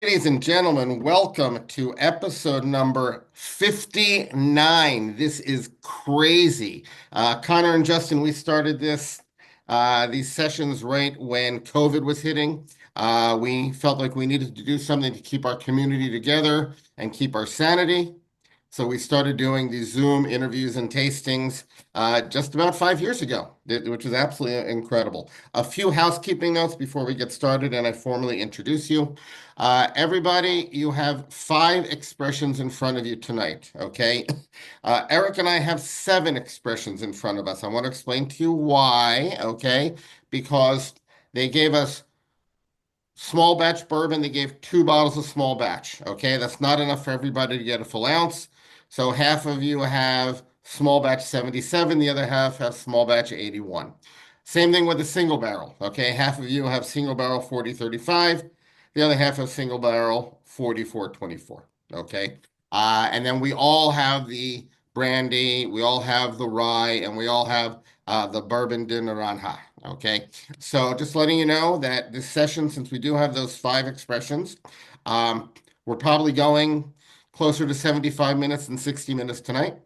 Ladies and gentlemen, welcome to episode number 59. This is crazy. Connor and Justin, we started these sessions right when COVID was hitting. We felt like we needed to do something to keep our community together and keep our sanity. So we started doing these Zoom interviews and tastings just about 5 years ago, which is absolutely incredible. A few housekeeping notes before we get started and I formally introduce you. Everybody, you have five expressions in front of you tonight, okay? Eric and I have seven expressions in front of us. I want to explain to you why, okay? Because they gave us small batch bourbon, they gave 2 bottles of small batch. Okay, that's not enough for everybody to get a full ounce. So half of you have small batch 77, the other half have small batch 81. Same thing with a single barrel. Okay, half of you have single barrel 4035, the other half have single barrel 4424. Okay, and then we all have the brandy, we all have the rye, and we all have the bourbon de naranja. Okay, so just letting you know that this session, since we do have those five expressions, um, we're probably going closer to 75 minutes than 60 minutes tonight.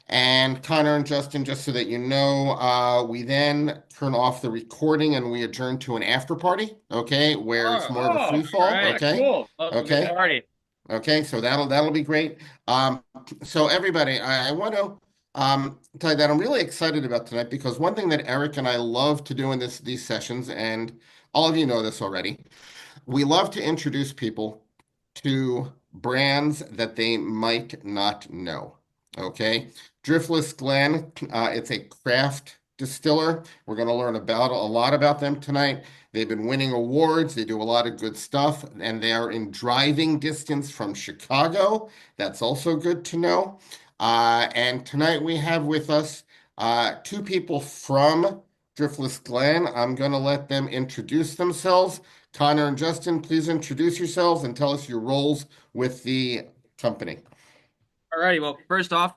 And Connor and Justin, just so that you know, we then turn off the recording and we adjourn to an after party, okay, where it's Oh, more of a all free fall, right, okay? cool. Love a good Okay. party. Okay, so that'll be great. So everybody, I want to tell you that I'm really excited about tonight because one thing that Eric and I love to do in these sessions, and all of you know this already, we love to introduce people to brands that they might not know. Okay. Driftless Glen, it's a craft distiller. We're going to learn about a lot about them tonight. They've been winning awards. They do a lot of good stuff, and they are in driving distance from Chicago. That's also good to know. And tonight we have with us two people from Driftless Glen. I'm going to let them introduce themselves. Connor and Justin, please introduce yourselves and tell us your roles with the company. All righty. Well, first off,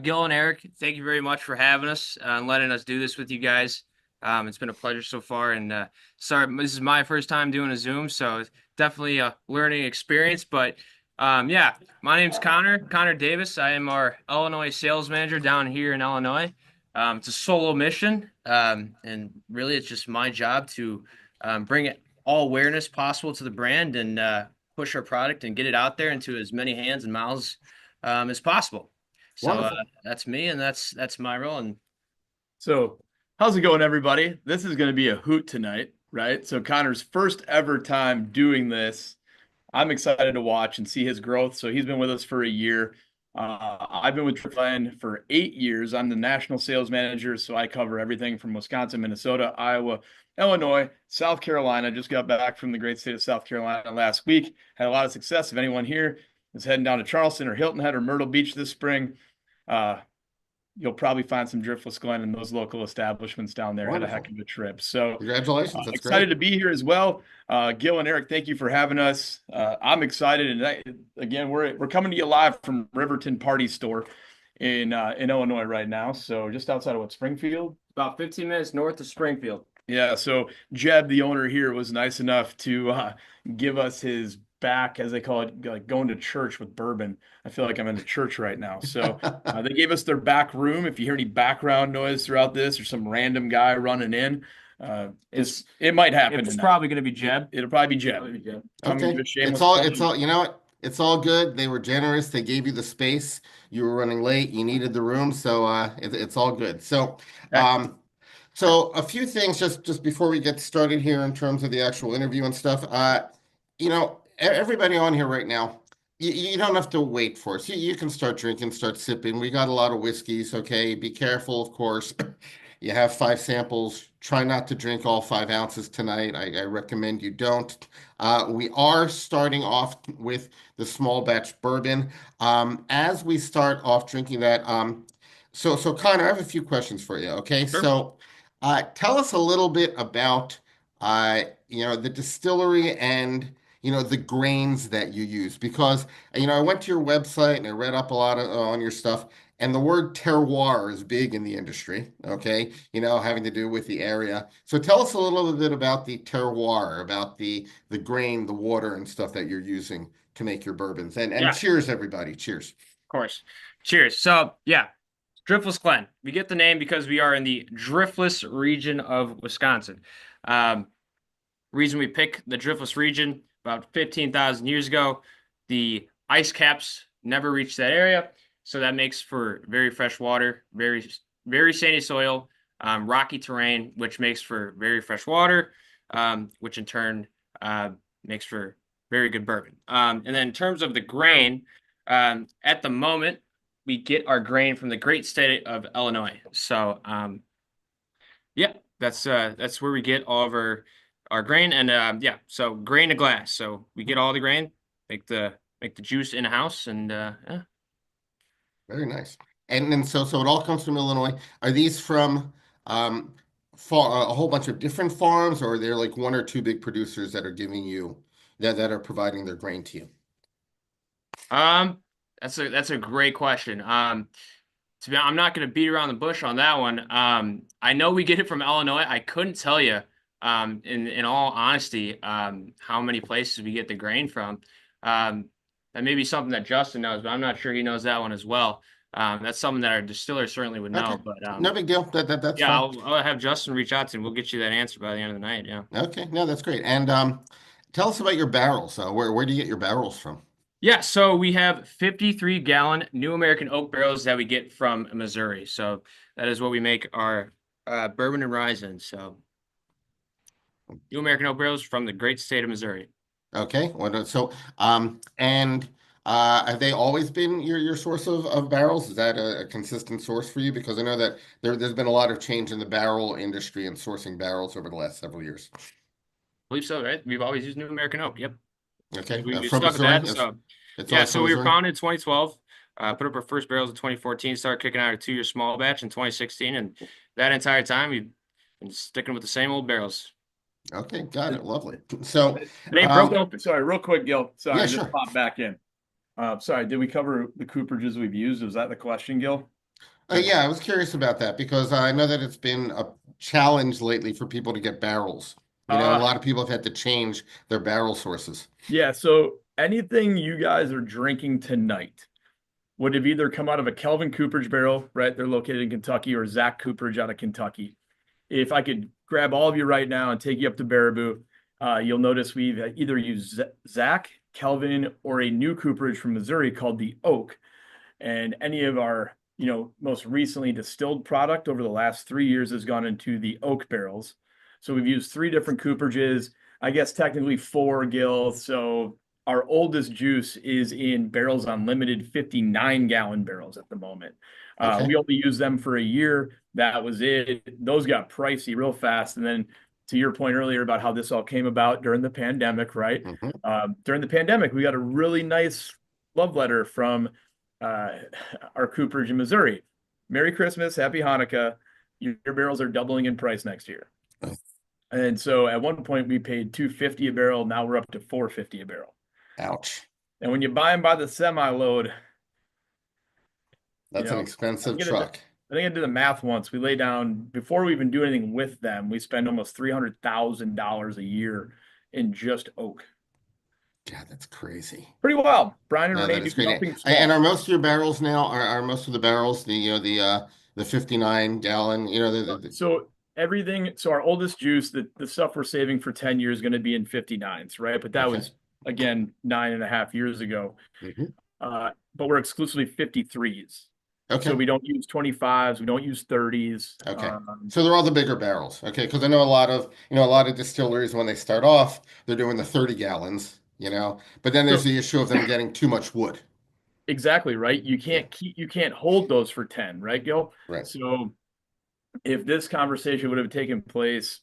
Gil and Eric, thank you very much for having us and letting us do this with you guys. It's been a pleasure so far. And sorry, this is my first time doing a Zoom, so it's definitely a learning experience. But yeah, my name's Connor Davis. I am our Illinois sales manager down here in Illinois. It's a solo mission, and really, it's just my job to bring all awareness possible to the brand and push our product and get it out there into as many hands and mouths as possible. So Wonderful. that's me, and that's my role. And So, how's it going, everybody? This is going to be a hoot tonight, right? So, Connor's first ever time doing this. I'm excited to watch and see his growth. So, he's been with us for a year. I've been with Glen for 8 years. I'm the national sales manager, so I cover everything from Wisconsin, Minnesota, Iowa, Illinois, South Carolina. Just got back from the great state of South Carolina last week. Had a lot of success. If anyone here is heading down to Charleston or Hilton Head or Myrtle Beach this spring, uh, you'll probably find some Driftless Glen in those local establishments down there. Had a heck Wonderful. of a trip. So Congratulations. That's excited great. to be here as well. Gil and Eric, thank you for having us. I'm excited, and again, we're coming to you live from Riverton Party Store in Illinois right now. So just outside of Springfield. about 15 minutes north of Springfield. Yeah, so Jeb, the owner here, was nice enough to give us his back, as they call it, like going to church with bourbon. I feel like I'm in a church right now. So they gave us their back room. If you hear any background noise throughout this or some random guy running in, It's it might happen it's tonight. probably going to be Jeb. It'll probably be Jeb. Probably be Jeb. I'm gonna give Okay. a shameless plug. You know what? It's all good. They were generous. They gave you the space. You were running late. You needed the room. So it's all good. Um, so a few things just before we get started here in terms of the actual interview and stuff. Everybody on here right now, you don't have to wait for us. You can start drinking, start sipping. We got a lot of whiskeys. Okay. Be careful, of course. You have five samples. Try not to drink all 5 ounces tonight. I recommend you don't. We are starting off with the small batch bourbon. As we start off drinking that, so Connor, I have a few questions for you. Okay, Sure. so tell us a little bit about the distillery and the grains that you use because, I went to your website and I read up a lot on your stuff, and the word terroir is big in the industry, okay? Having to do with the area. So tell us a little bit about the terroir, about the grain, the water and stuff that you're using to make your bourbons. And Yeah, of cheers, everybody. Cheers. course. Cheers. So yeah, Driftless Glen. We get the name because we are in the Driftless region of Wisconsin. Um, reason we pick the Driftless region, about 15,000 years ago, the ice caps never reached that area, so that makes for very fresh water, very sandy soil, rocky terrain, which makes for very fresh water, which in turn uh, makes for very good bourbon. And then in terms of the grain, at the moment we get our grain from the great state of Illinois. So yeah, that's where we get all of our grain, and yeah, so grain to glass. So we get all the grain, make the juice in house, and yeah. Very nice. And then so it all comes from Illinois. Are these from um a whole bunch of different farms, or are there like one or two big producers that are giving you that are providing their grain to you? Um, that's a great question. I'm not going to beat around the bush on that one. I know we get it from Illinois. I couldn't tell you, in all honesty, how many places we get the grain from. That may be something that Justin knows, but I'm not sure he knows that one as well. That's something that our distiller certainly would Okay. know. But No big deal. That's yeah, fine. I'll have Justin reach out to him. We'll get you that answer by the end of the night. Yeah. Okay. No, that's great. And tell us about your barrels. Where do you get your barrels from? Yeah, so we have 53-gallon New American oak barrels that we get from Missouri. So that is what we make our bourbon and rye in. So New American oak barrels from the great state of Missouri. Okay. So and have they always been your source of barrels? Is that a consistent source for you? Because I know that there's been a lot of change in the barrel industry and sourcing barrels over the last several years. I believe so, right? We've always used New American oak. Yep. Okay. We From stuck with Missouri? that. So It's yeah, always so from we were Missouri? founded in 2012. Put up our first barrels in 2014. Started kicking out a 2-year small batch in 2016, and that entire time we've been sticking with the same old barrels. Okay, got it. Lovely. So, It ain't broke Real, open. sorry, real quick, Gil. Sorry, yeah, I just sure. popped back in. Sorry, did we cover the cooperages we've used? Was that the question, Gil? Yeah, I was curious about that because I know that it's been a challenge lately for people to get barrels. And a Uh, lot of people have had to change their barrel sources. yeah, so anything you guys are drinking tonight would have either come out of a Kelvin Cooperage barrel, right? They're located in Kentucky, or Zach Cooperage out of Kentucky. If I could grab all of you right now and take you up to Baraboo, you'll notice we've either used Zach, Kelvin, or a new cooperage from Missouri called the Oak. And any of our, most recently distilled product over the last 3 years has gone into the Oak barrels. So we've used 3 different cooperages, I guess technically 4, Gil. So our oldest juice is in Barrels Unlimited 59-gallon barrels at the moment. Okay. We only used them for a year. That was it. Those got pricey real fast. And then to your point earlier about how this all came about during the pandemic, right? Hmm. During the pandemic, we got a really nice love letter from our cooperage in Missouri. Merry Christmas, Happy Hanukkah. Your barrels are doubling in price next year. And so at one point we paid $250 a barrel. Now we're up to $450 a barrel. Ouch. And when you buy them by the semi load, That's an expensive I truck. think I did the math once. We lay down, before we even do anything with them, we spend almost $300,000 a year in just oak. God, that's crazy. Pretty well. Brian and No, Renee that is do great. nothing And small. are most of your barrels now, are most of the barrels the 59 gallon, So everything, so our oldest juice, the stuff we're saving for 10 years is going to be in 59s, right? But that okay. was, again, 9.5 years ago. Hmm. But we're exclusively 53s. Okay. So we don't use 25s, we don't use 30s. Okay. So they're all the bigger barrels. Okay. Because I know a lot of distilleries when they start off, they're doing the 30 gallons, but then there's So the issue of them getting too much wood. exactly, right? Yeah. You can't hold those for 10, right, Gil? Right. So if this conversation would have taken place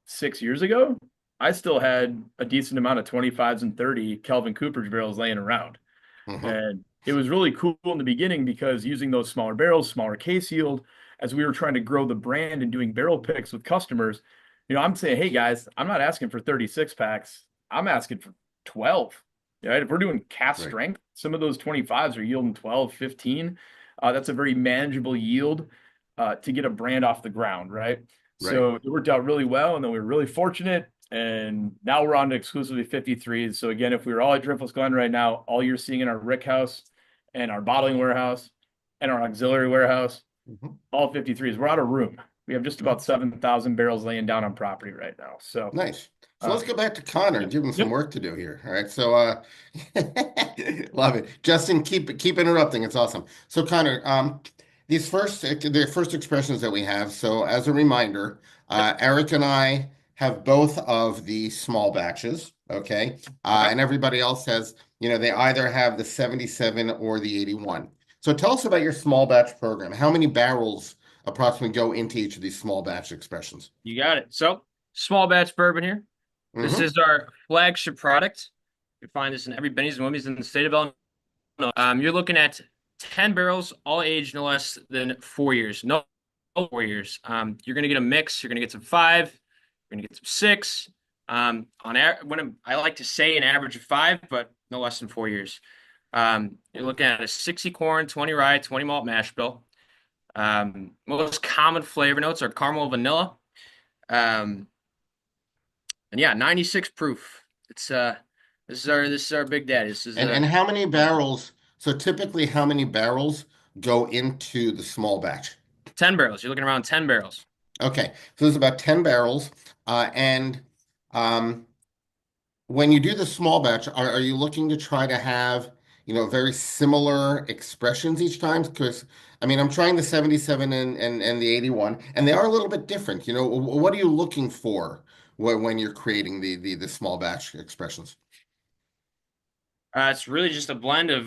6 years ago, I still had a decent amount of 25s and 30 Kelvin Cooperage barrels laying around. Hmm. And it was really cool in the beginning because using those smaller barrels, smaller case yield, as we were trying to grow the brand and doing barrel picks with customers, I'm saying, hey guys, I'm not asking for 36 packs. I'm asking for 12. Right? If we're doing cast Right. strength, some of those 25s are yielding 12, 15. That's a very manageable yield to get a brand off the ground, right? Right. So it worked out really well, and then we were really fortunate. And now we're on to exclusively 53s. So again, if we were all at Driftless Glen right now, all you're seeing in our rick house and our bottling warehouse and our auxiliary warehouse, Mhm. all 53s. We're out of room. We have just about Mhm. 7,000 barrels laying down on property right now. So, Nice. So let's um, go back to Connor and yep, give him some yep. work to do here. All right. So love it. Justin, keep interrupting. It's awesome. So Connor, these first the first expressions that we have. So as a reminder, Yep. Eric and I have both of the small batches. Okay. Okay. And everybody else has, they either have the 77 or the 81. So tell us about your small batch program. How many barrels approximately go into each of these small batch expressions? You got it. So, small batch bourbon here. This Mm-hmm. is our flagship product. You find this in every Benny's and Wimmy's in the state of Illinois. You're looking at 10 barrels, all aged no less than 4 years. No 4 years. You're going to get a mix. You're going to get some five. You're going to get some six. I like to say an average of five, but no less than 4 years. You're looking at a 60 corn, 20 rye, 20 malt mash bill. Most common flavor notes are caramel, vanilla. Um, and yeah, 96 proof. It's this is our big daddy. This is And how many barrels? So typically, how many barrels go into the small batch? 10 barrels. You're looking around 10 barrels. Okay, so there's about 10 barrels. And um, when you do the small batch, are you looking to try to have, very similar expressions each time? Because I mean, I'm trying the 77 and the 81, and they are a little bit different. What are you looking for when you're creating the small batch expressions? It's really just a blend of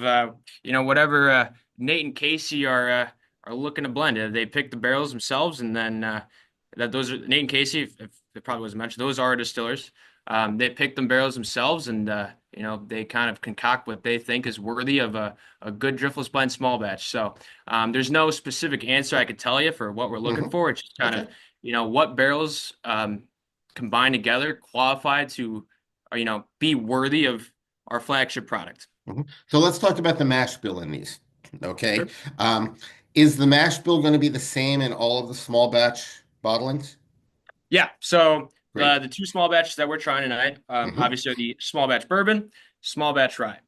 whatever Nate and Casey are looking to blend. They pick the barrels themselves, and then that those are Nate and Casey. If it probably wasn't mentioned, those are distillers. They pick them barrels themselves, and they kind of concoct what they think is worthy of a good driftless blend small batch. So there's no specific answer I could tell you for what we're looking Hmm. for. It's just kind of Okay. what barrels combined together qualify to be worthy of our flagship product. Mhm. So let's talk about the mash bill in these. Okay. Sure. Um, is the mash bill going to be the same in all of the small batch bottlings? Yeah. So Great. the two small batches that we're trying tonight, Hmm. obviously are the small batch bourbon, small batch rye.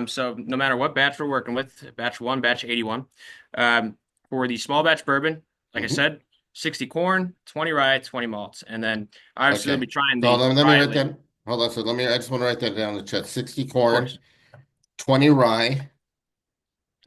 So no matter what batch we're working with, batch one, batch 81, for the small batch bourbon, like I Hmm. said, 60 corn, 20 rye, 20 malts, and then obviously we'll Okay. be trying So the let me rye write later, that. Hold on. So I just want to write that down in the chat. 60 of corn, course, 20 rye,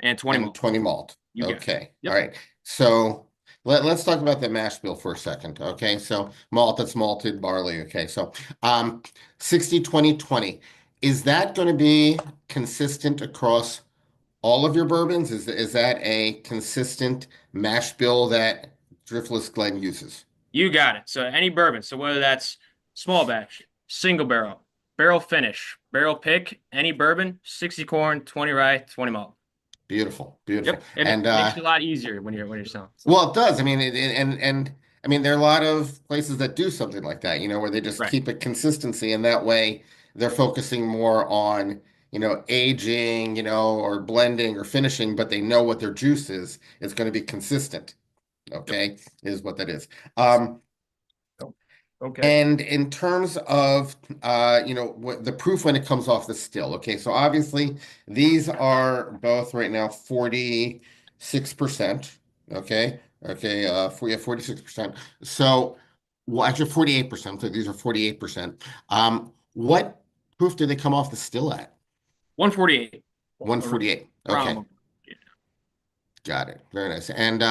and 20 and malts. 20 malt. You got it. Okay. All Yep. right. So let's talk about the mash bill for a second. Okay. So malt, that's malted barley. Okay. So um, 60, 20, 20. Is that going to be consistent across all of your bourbons? Is that a consistent mash bill that Driftless Glen uses? You got it. So any bourbon, so whether that's small batch, single barrel, barrel finish, barrel pick, any bourbon, 60 corn, 20 rye, 20 malt. Beautiful, beautiful. Yep. And it And makes it a lot easier when you're selling. well, it does. I mean, and I mean, there are a lot of places that do something like that, where they just Right. keep it consistency, and that way they're focusing more on, aging, or blending or finishing, but they know what their juice is. It's going to be consistent. Yep. Okay, is what that is. Um, Oh, okay. And in terms of what the proof when it comes off the still, okay, so obviously these are both right now 46%. Okay. Okay, for yeah, 46%. So well, actually 48%. So these are 48%. What proof do they come off the still at? 148. Around 148. Okay. 148. Got it. Very nice. And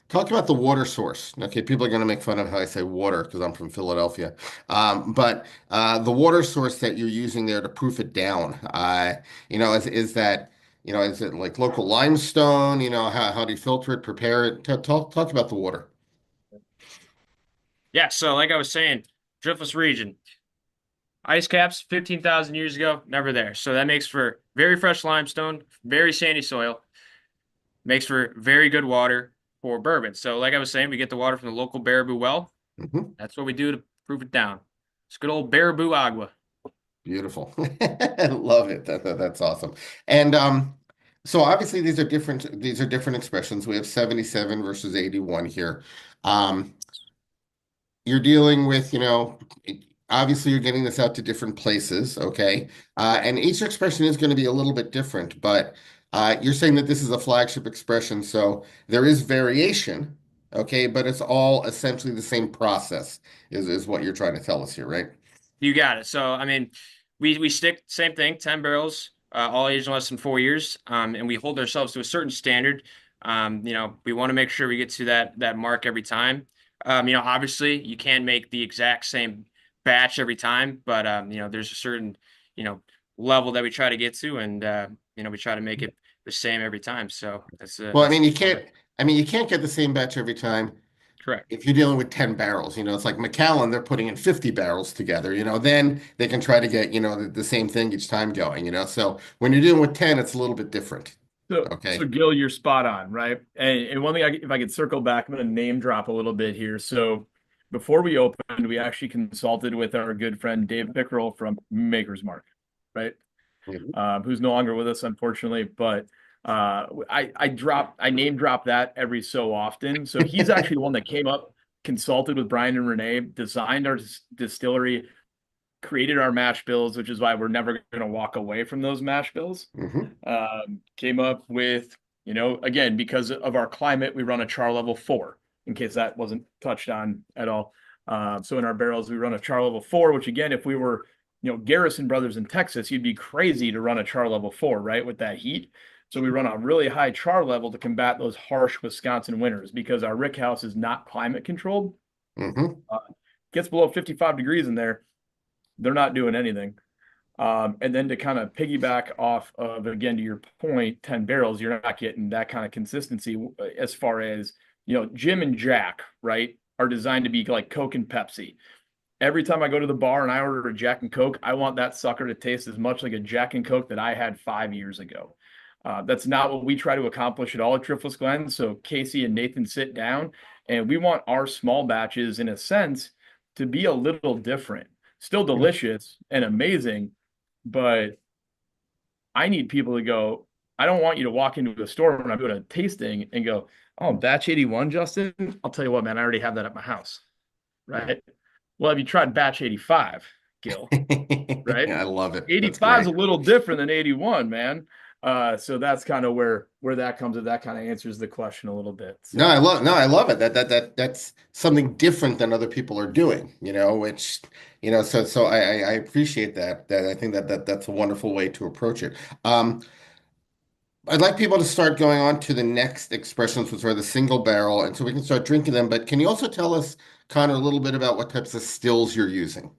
talk about the water source. Okay, people are going to make fun of how I say water because I'm from Philadelphia. But the water source that you're using there to proof it down, is that, is it like local limestone? How do you filter it, prepare it? Talk about the water. Yeah, so like I was saying, driftless region. Ice caps 15,000 years ago, never there. So that makes for very fresh limestone, very sandy soil, makes for very good water for bourbon. So like I was saying, we get the water from the local Baraboo well. Hmm. That's what we do to proof it down. It's good old Baraboo agua. Beautiful. I love it. That's awesome. And so obviously these are different expressions. We have 77 versus 81 here. Um, you're dealing with, obviously you're getting this out to different places, okay? And each expression is going to be a little bit different, but you're saying that this is a flagship expression, so there is variation, okay? But it's all essentially the same process, is what you're trying to tell us here, right? You got it. So, I mean, we stick same thing, 10 barrels, all aged less than 4 years, and we hold ourselves to a certain standard. We want to make sure we get to that mark every time. Obviously, you can't make the exact same batch every time, but there's a certain you know level that we try to get to, and we try to make it the same every time. So Well, that's you can't get the same batch every time correct. if you're dealing with 10 barrels. It's like Macallan, they're putting in 50 barrels together, then they can try to get, the same thing each time going. So when you're dealing with 10, it's a little bit different. So Okay. Gil, you're spot on, right? And one thing, if I could circle back, I'm going to name drop a little bit here. So before we opened, we actually consulted with our good friend Dave Pickerel from Maker's Mark, right? Mhm. Who's no longer with us, unfortunately. But I name drop that every so often. So he's actually the one that came up, consulted with Brian and Renee, designed our distillery, created our mash bills, which is why we're never going to walk away from those mash bills. Mhm. Came up with, again, because of our climate, we run a char level 4, in case that wasn't touched on at all. So in our barrels, we run a char level 4, which again, if we were, Garrison Brothers in Texas, you'd be crazy to run a char level 4, right? With that heat. So we run a really high char level to combat those harsh Wisconsin winters because our rick house is not climate controlled. Mhm. Uh, Gets below 55 degrees in there, they're not doing anything. And then to kind of piggyback off of, again, to your point, 10 barrels, you're not getting that kind of consistency as far as, Jim and Jack, right, are designed to be like Coke and Pepsi. Every time I go to the bar and I order a Jack and Coke, I want that sucker to taste as much like a Jack and Coke that I had 5 years ago. That's not what we try to accomplish at all at Driftless Glen. So Casey and Nathan sit down, and we want our small batches, in a sense, to be a little different. Still delicious and amazing, but I need people to go. I don't want you to walk into a store when I'm doing a tasting and go, "Oh, batch 81, Justin." I'll tell you what, man, I already have that at my house, right? Well, have you tried batch 85, Gil? Right? I love it. That's 85 is a great. little different than 81, man. So that's kind of where that comes. That kind of answers the question a little bit. So No, I love it. That's something different than other people are doing, which, so I appreciate that. That I think that's a wonderful way to approach it. I'd like people to start going on to the next expressions, which are the single barrel, and so we can start drinking them. But can you also tell us, Connor, a little bit about what types of stills you're using?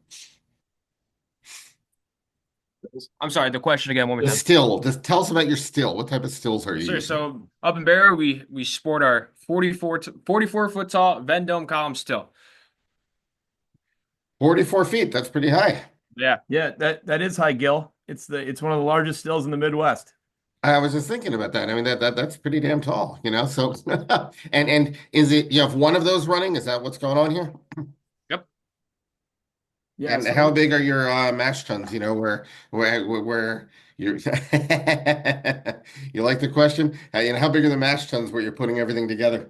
I'm sorry, the question again, one more The time. still, just tell us about your still. What type of stills are you Sure. using? So up in Barrow, we sport our 44 foot tall Vendome column still. 44 feet. That's pretty high. Yeah. yeah, that is high, Gil. It's one of the largest stills in the Midwest. I was just thinking about that. I mean, that's pretty damn tall, So, and is it you have one of those running? Is that what's going on here? Yep. Yeah. And how So big are your mash tuns? Where you're you like the question? How big are the mash tuns where you're putting everything together?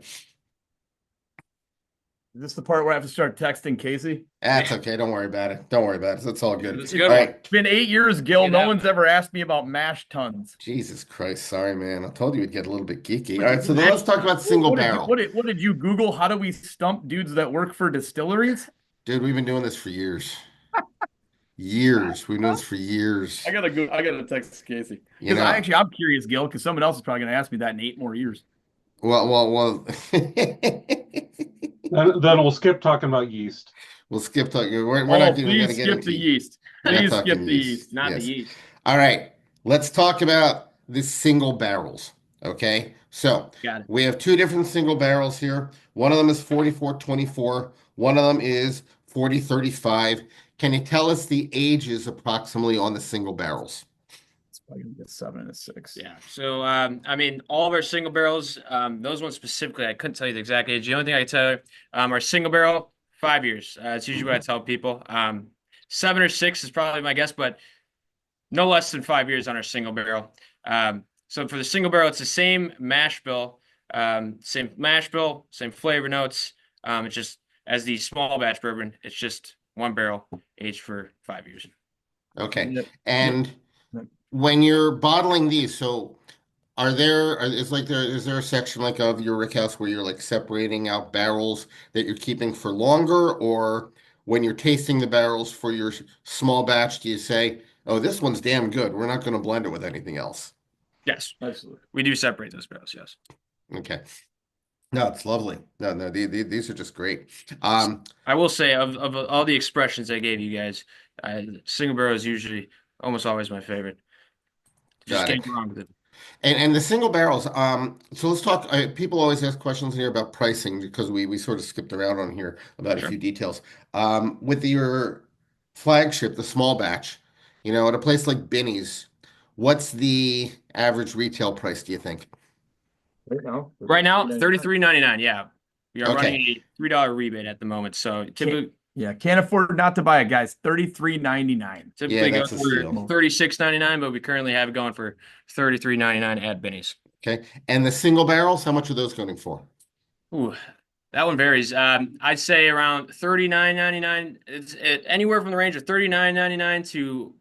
is this the part where I have to start texting Casey? That's okay. Don't worry about it. Don't worry about it. It's all good. It's a All good one. right. It's been 8 years, Gil. Get No that. one's ever asked me about mash tons. Jesus Christ. Sorry, man. I told you we'd get a little bit geeky. All What right. did So you, then let's talk about single what did you, barrel. what did you Google? How do we stump dudes that work for distilleries? Dude, we've been doing this for years. Years. We've been doing this for years. I gotta text Casey You because know, I'm curious, Gil, because someone else is probably gonna ask me that in 8 more years. well. And then we'll skip talking about yeast. We'll skip talking. We're Oh, not even going to please get skip the into. yeast. We're not Please talking skip the yeast. yeast. Not the Yes. yeast. All right. Let's talk about the single barrels. Okay. So Got it. we have two different single barrels here. One of them is 4424. One of them is 4035. Can you tell us the ages approximately on the single barrels? It's probably gonna be a 7 and a 6. Yeah. So I mean, all of our single barrels, those ones specifically, I couldn't tell you the exact age. The only thing I can tell you, our single barrel, 5 years. It's usually what I tell people. 7 or 6 is probably my guess, but No less than 5 years on our single barrel. So for the single barrel, it's the same mash bill, same flavor notes. It's just as the small batch bourbon, it's just one barrel aged for 5 years. Okay. Yep. And Yep. when you're bottling these, so is there a section like of your rick house where you're like separating out barrels that you're keeping for longer, or when you're tasting the barrels for your small batch, do you say, "Oh, this one's damn good. We're not going to blend it with anything else." Yes, Absolutely. we do separate those barrels. Yes. Okay. No, it's lovely. No, these are just great. I will say of all the expressions I gave you guys, single barrel is usually almost always my favorite. Just Got it. can't go wrong with it. And the single barrels. So let's talk. People always ask questions here about pricing because we sort of skipped around on here about a Sure. few details. With your flagship, the small batch, at a place like Binny's, what's the average retail price, do you think? Right now, 33.99. Yeah, we are running Okay. a $3 rebate at the moment. So Can't afford not to buy it, guys. $33.99. Yeah, typically go that's a for steal. 36.99, but we currently have it going for 33.99 at Benny's. Okay. And the single barrels, how much are those going for? Ooh, that one varies. I'd say around 39.99. It's anywhere from the range of 39.99 to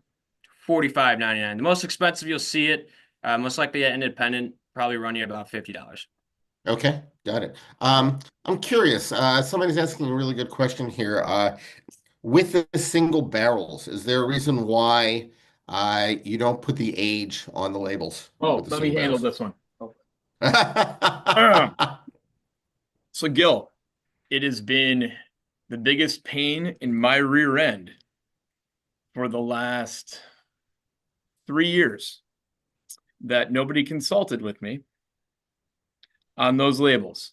45.99. The most expensive you'll see it, most likely at independent, probably run you about $50. Okay, got it. I'm curious. Somebody's asking a really good question here. With the single barrels, is there a reason why you don't put the age on the labels Oh, with the let me single handle barrels? this one. So, Gil, it has been the biggest pain in my rear end for the last 3 years that nobody consulted with me on those labels.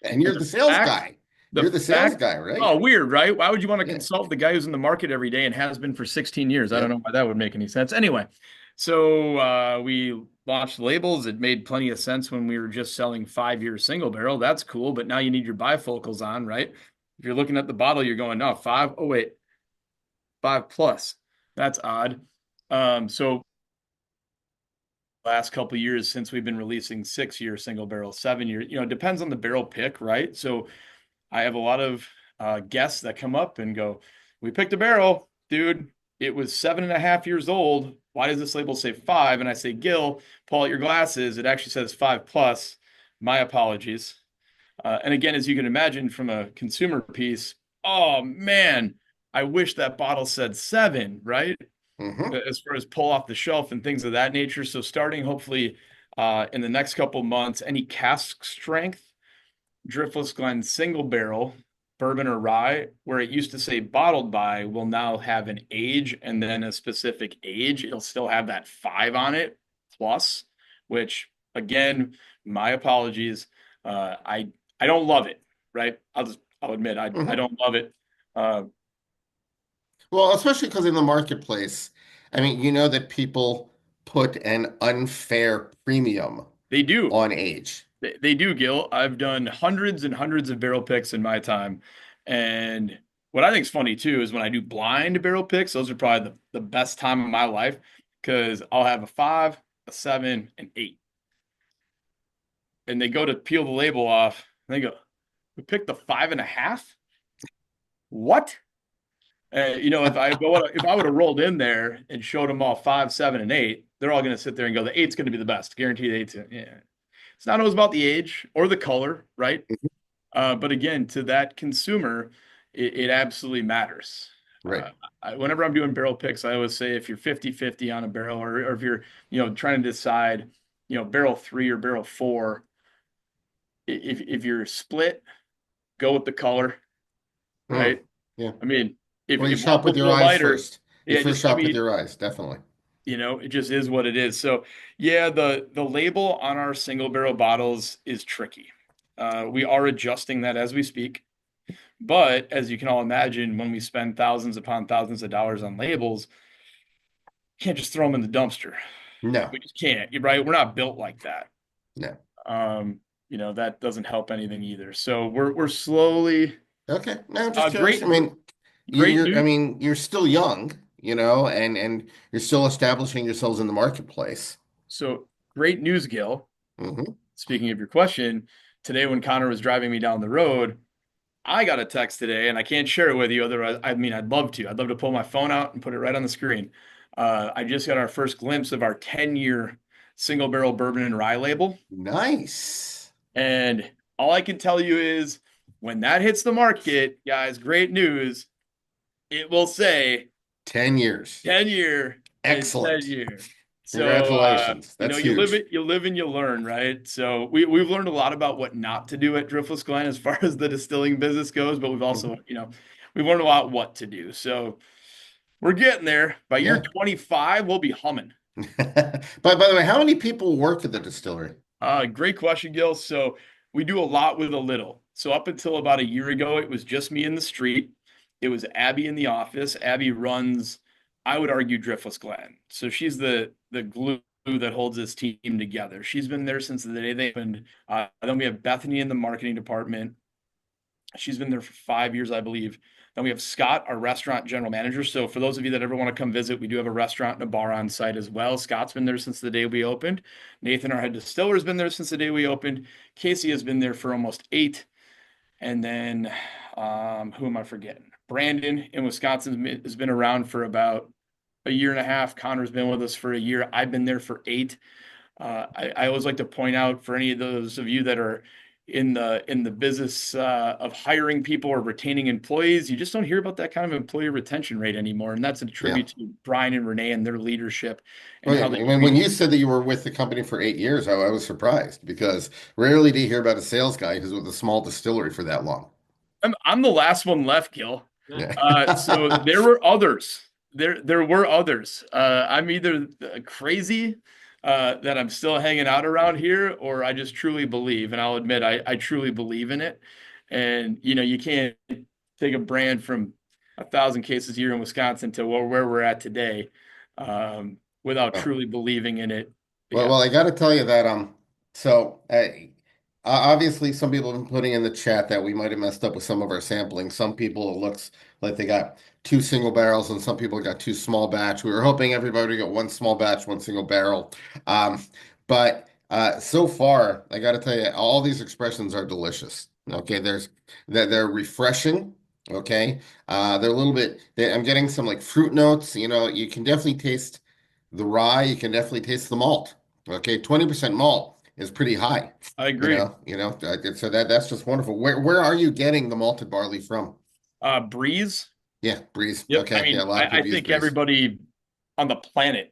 And you're The the sales fact, guy. the You're the sales fact, guy, right? oh, weird, right? Why would you want to Yeah. consult the guy who's in the market every day and has been for 16 years? I don't Yep. know why that would make any sense. Anyway, so we launched labels. It made plenty of sense when we were just selling 5 year single barrel. That's cool, but now you need your bifocals on, right? If you're looking at the bottle, you're going, no, five. Oh, wait, 5+. That's odd. So last couple of years since we've been releasing 6 year single barrel, 7 year, it depends on the barrel pick, right? So I have a lot of guests that come up and go, we picked a barrel, dude. It was 7.5 years old. Why does this label say 5? And I say, Gil, pull out your glasses. It actually says 5+. My apologies. And again, as you can imagine from a consumer piece, oh man, I wish that bottle said 7, right? Hmm. As far as pull off the shelf and things of that nature. So starting hopefully in the next couple months, any cask strength Driftless Glen single barrel bourbon or rye, where it used to say bottled by, will now have an age and then a specific age. It'll still have that 5 on it plus, which again, my apologies. I don't love it, right? I'll admit I Hmm. don't love it. Uh, Well, especially because in the marketplace, I mean, you know that people put an unfair premium they do. on age. They do, Gil. I've done hundreds and hundreds of barrel picks in my time. And what I think is funny too is when I do blind barrel picks, those are probably the best time of my life because I'll have a 5, a 7, an 8. And they go to peel the label off and they go, we picked the 5.5? What? If I would have rolled in there and showed them all 5, 7, and 8, they're all going to sit there and go, the 8's going to be the best. Guaranteed 8's. Yeah. It's not always about the age or the color, right? But again, to that consumer, it absolutely matters. Right. Whenever I'm doing barrel picks, I always say if you're 50-50 on a barrel or if you're, trying to decide, barrel 3 or barrel 4, if you're split, go with the color, Hmm. right? Yeah. I mean, if, Well, you if shop one with was a your little eyes lighter, first. You yeah, first just, I shop with mean, your eyes, definitely. it just is what it is. So yeah, the label on our single barrel bottles is tricky. We are adjusting that as we speak. But as you can all imagine, when we spend thousands upon thousands of dollars on labels, you can't just throw them in the dumpster. No, We just can't, right? We're not built like that. no. That doesn't help anything either. So we're slowly Okay. No, I'm just curious. great, I mean, great news. you're still young. and you're still establishing yourselves in the marketplace. So great news, Gil. Hmm. Speaking of your question, today when Connor was driving me down the road, I got a text today, and I can't share it with you. Otherwise, I mean, I'd love to. I'd love to pull my phone out and put it right on the screen. I just got our first glimpse of our 10-year single barrel bourbon and rye label. Nice. And all I can tell you is when that hits the market, guys, great news. It will say 10 years. 10-year and Excellent. 10-year. So Congratulations. That's you live huge. it, you live and you learn, right? So we've learned a lot about what not to do at Driftless Glen as far as the distilling business goes, but we've also, we've learned a lot what to do. So we're getting there. By year Yeah. 25, we'll be humming. By the way, how many people work at the distillery? Great question, Gil. So we do a lot with a little. So up until about a year ago, it was just me in the street. It was Abby in the office. Abby runs, I would argue, Driftless Glen. So she's the glue that holds this team together. She's been there since the day they opened. Then we have Bethany in the marketing department. She's been there for 5 years, I believe. Then we have Scott, our restaurant general manager. So for those of you that ever want to come visit, we do have a restaurant and a bar on site as well. Scott's been there since the day we opened. Nathan, our head distiller, has been there since the day we opened. Casey has been there for almost 8. And then who am I forgetting? Brandon in Wisconsin has been around for about a year and a half. Connor's been with us for a year. I've been there for 8. I always like to point out for any of those of you that are in the business of hiring people or retaining employees, you just don't hear about that kind of employee retention rate anymore. And that's a tribute to Brian and Renee and their leadership and how they When you said that you were with the company for 8 years, I was surprised because rarely do you hear about a sales guy who's with a small distillery for that long. I'm the last one left, Gil. Yeah. So there were others. There were others. I'm either crazy that I'm still hanging out around here, or I just truly believe, and I'll admit I truly believe in it. And you can't take a brand from 1,000 cases a year in Wisconsin to where we're at today without truly believing in it. Well, I got to tell you that so obviously some people have been putting in the chat that we might have messed up with some of our sampling. Some people it looks like they got 2 single barrels, and some people got 2 small batch. We were hoping everybody got 1 small batch, 1 single barrel. But so far, I got to tell you, all these expressions are delicious. Okay, they're refreshing. Okay, they're a little bit. I'm getting some like fruit notes. You can definitely taste the rye. You can definitely taste the malt. Okay, 20% malt is pretty high. I agree. So that's just wonderful. Where are you getting the malted barley from? Breeze. Yeah, Breeze. Yep. Okay, I mean, yeah, a lot of people I use think Breeze. everybody on the planet,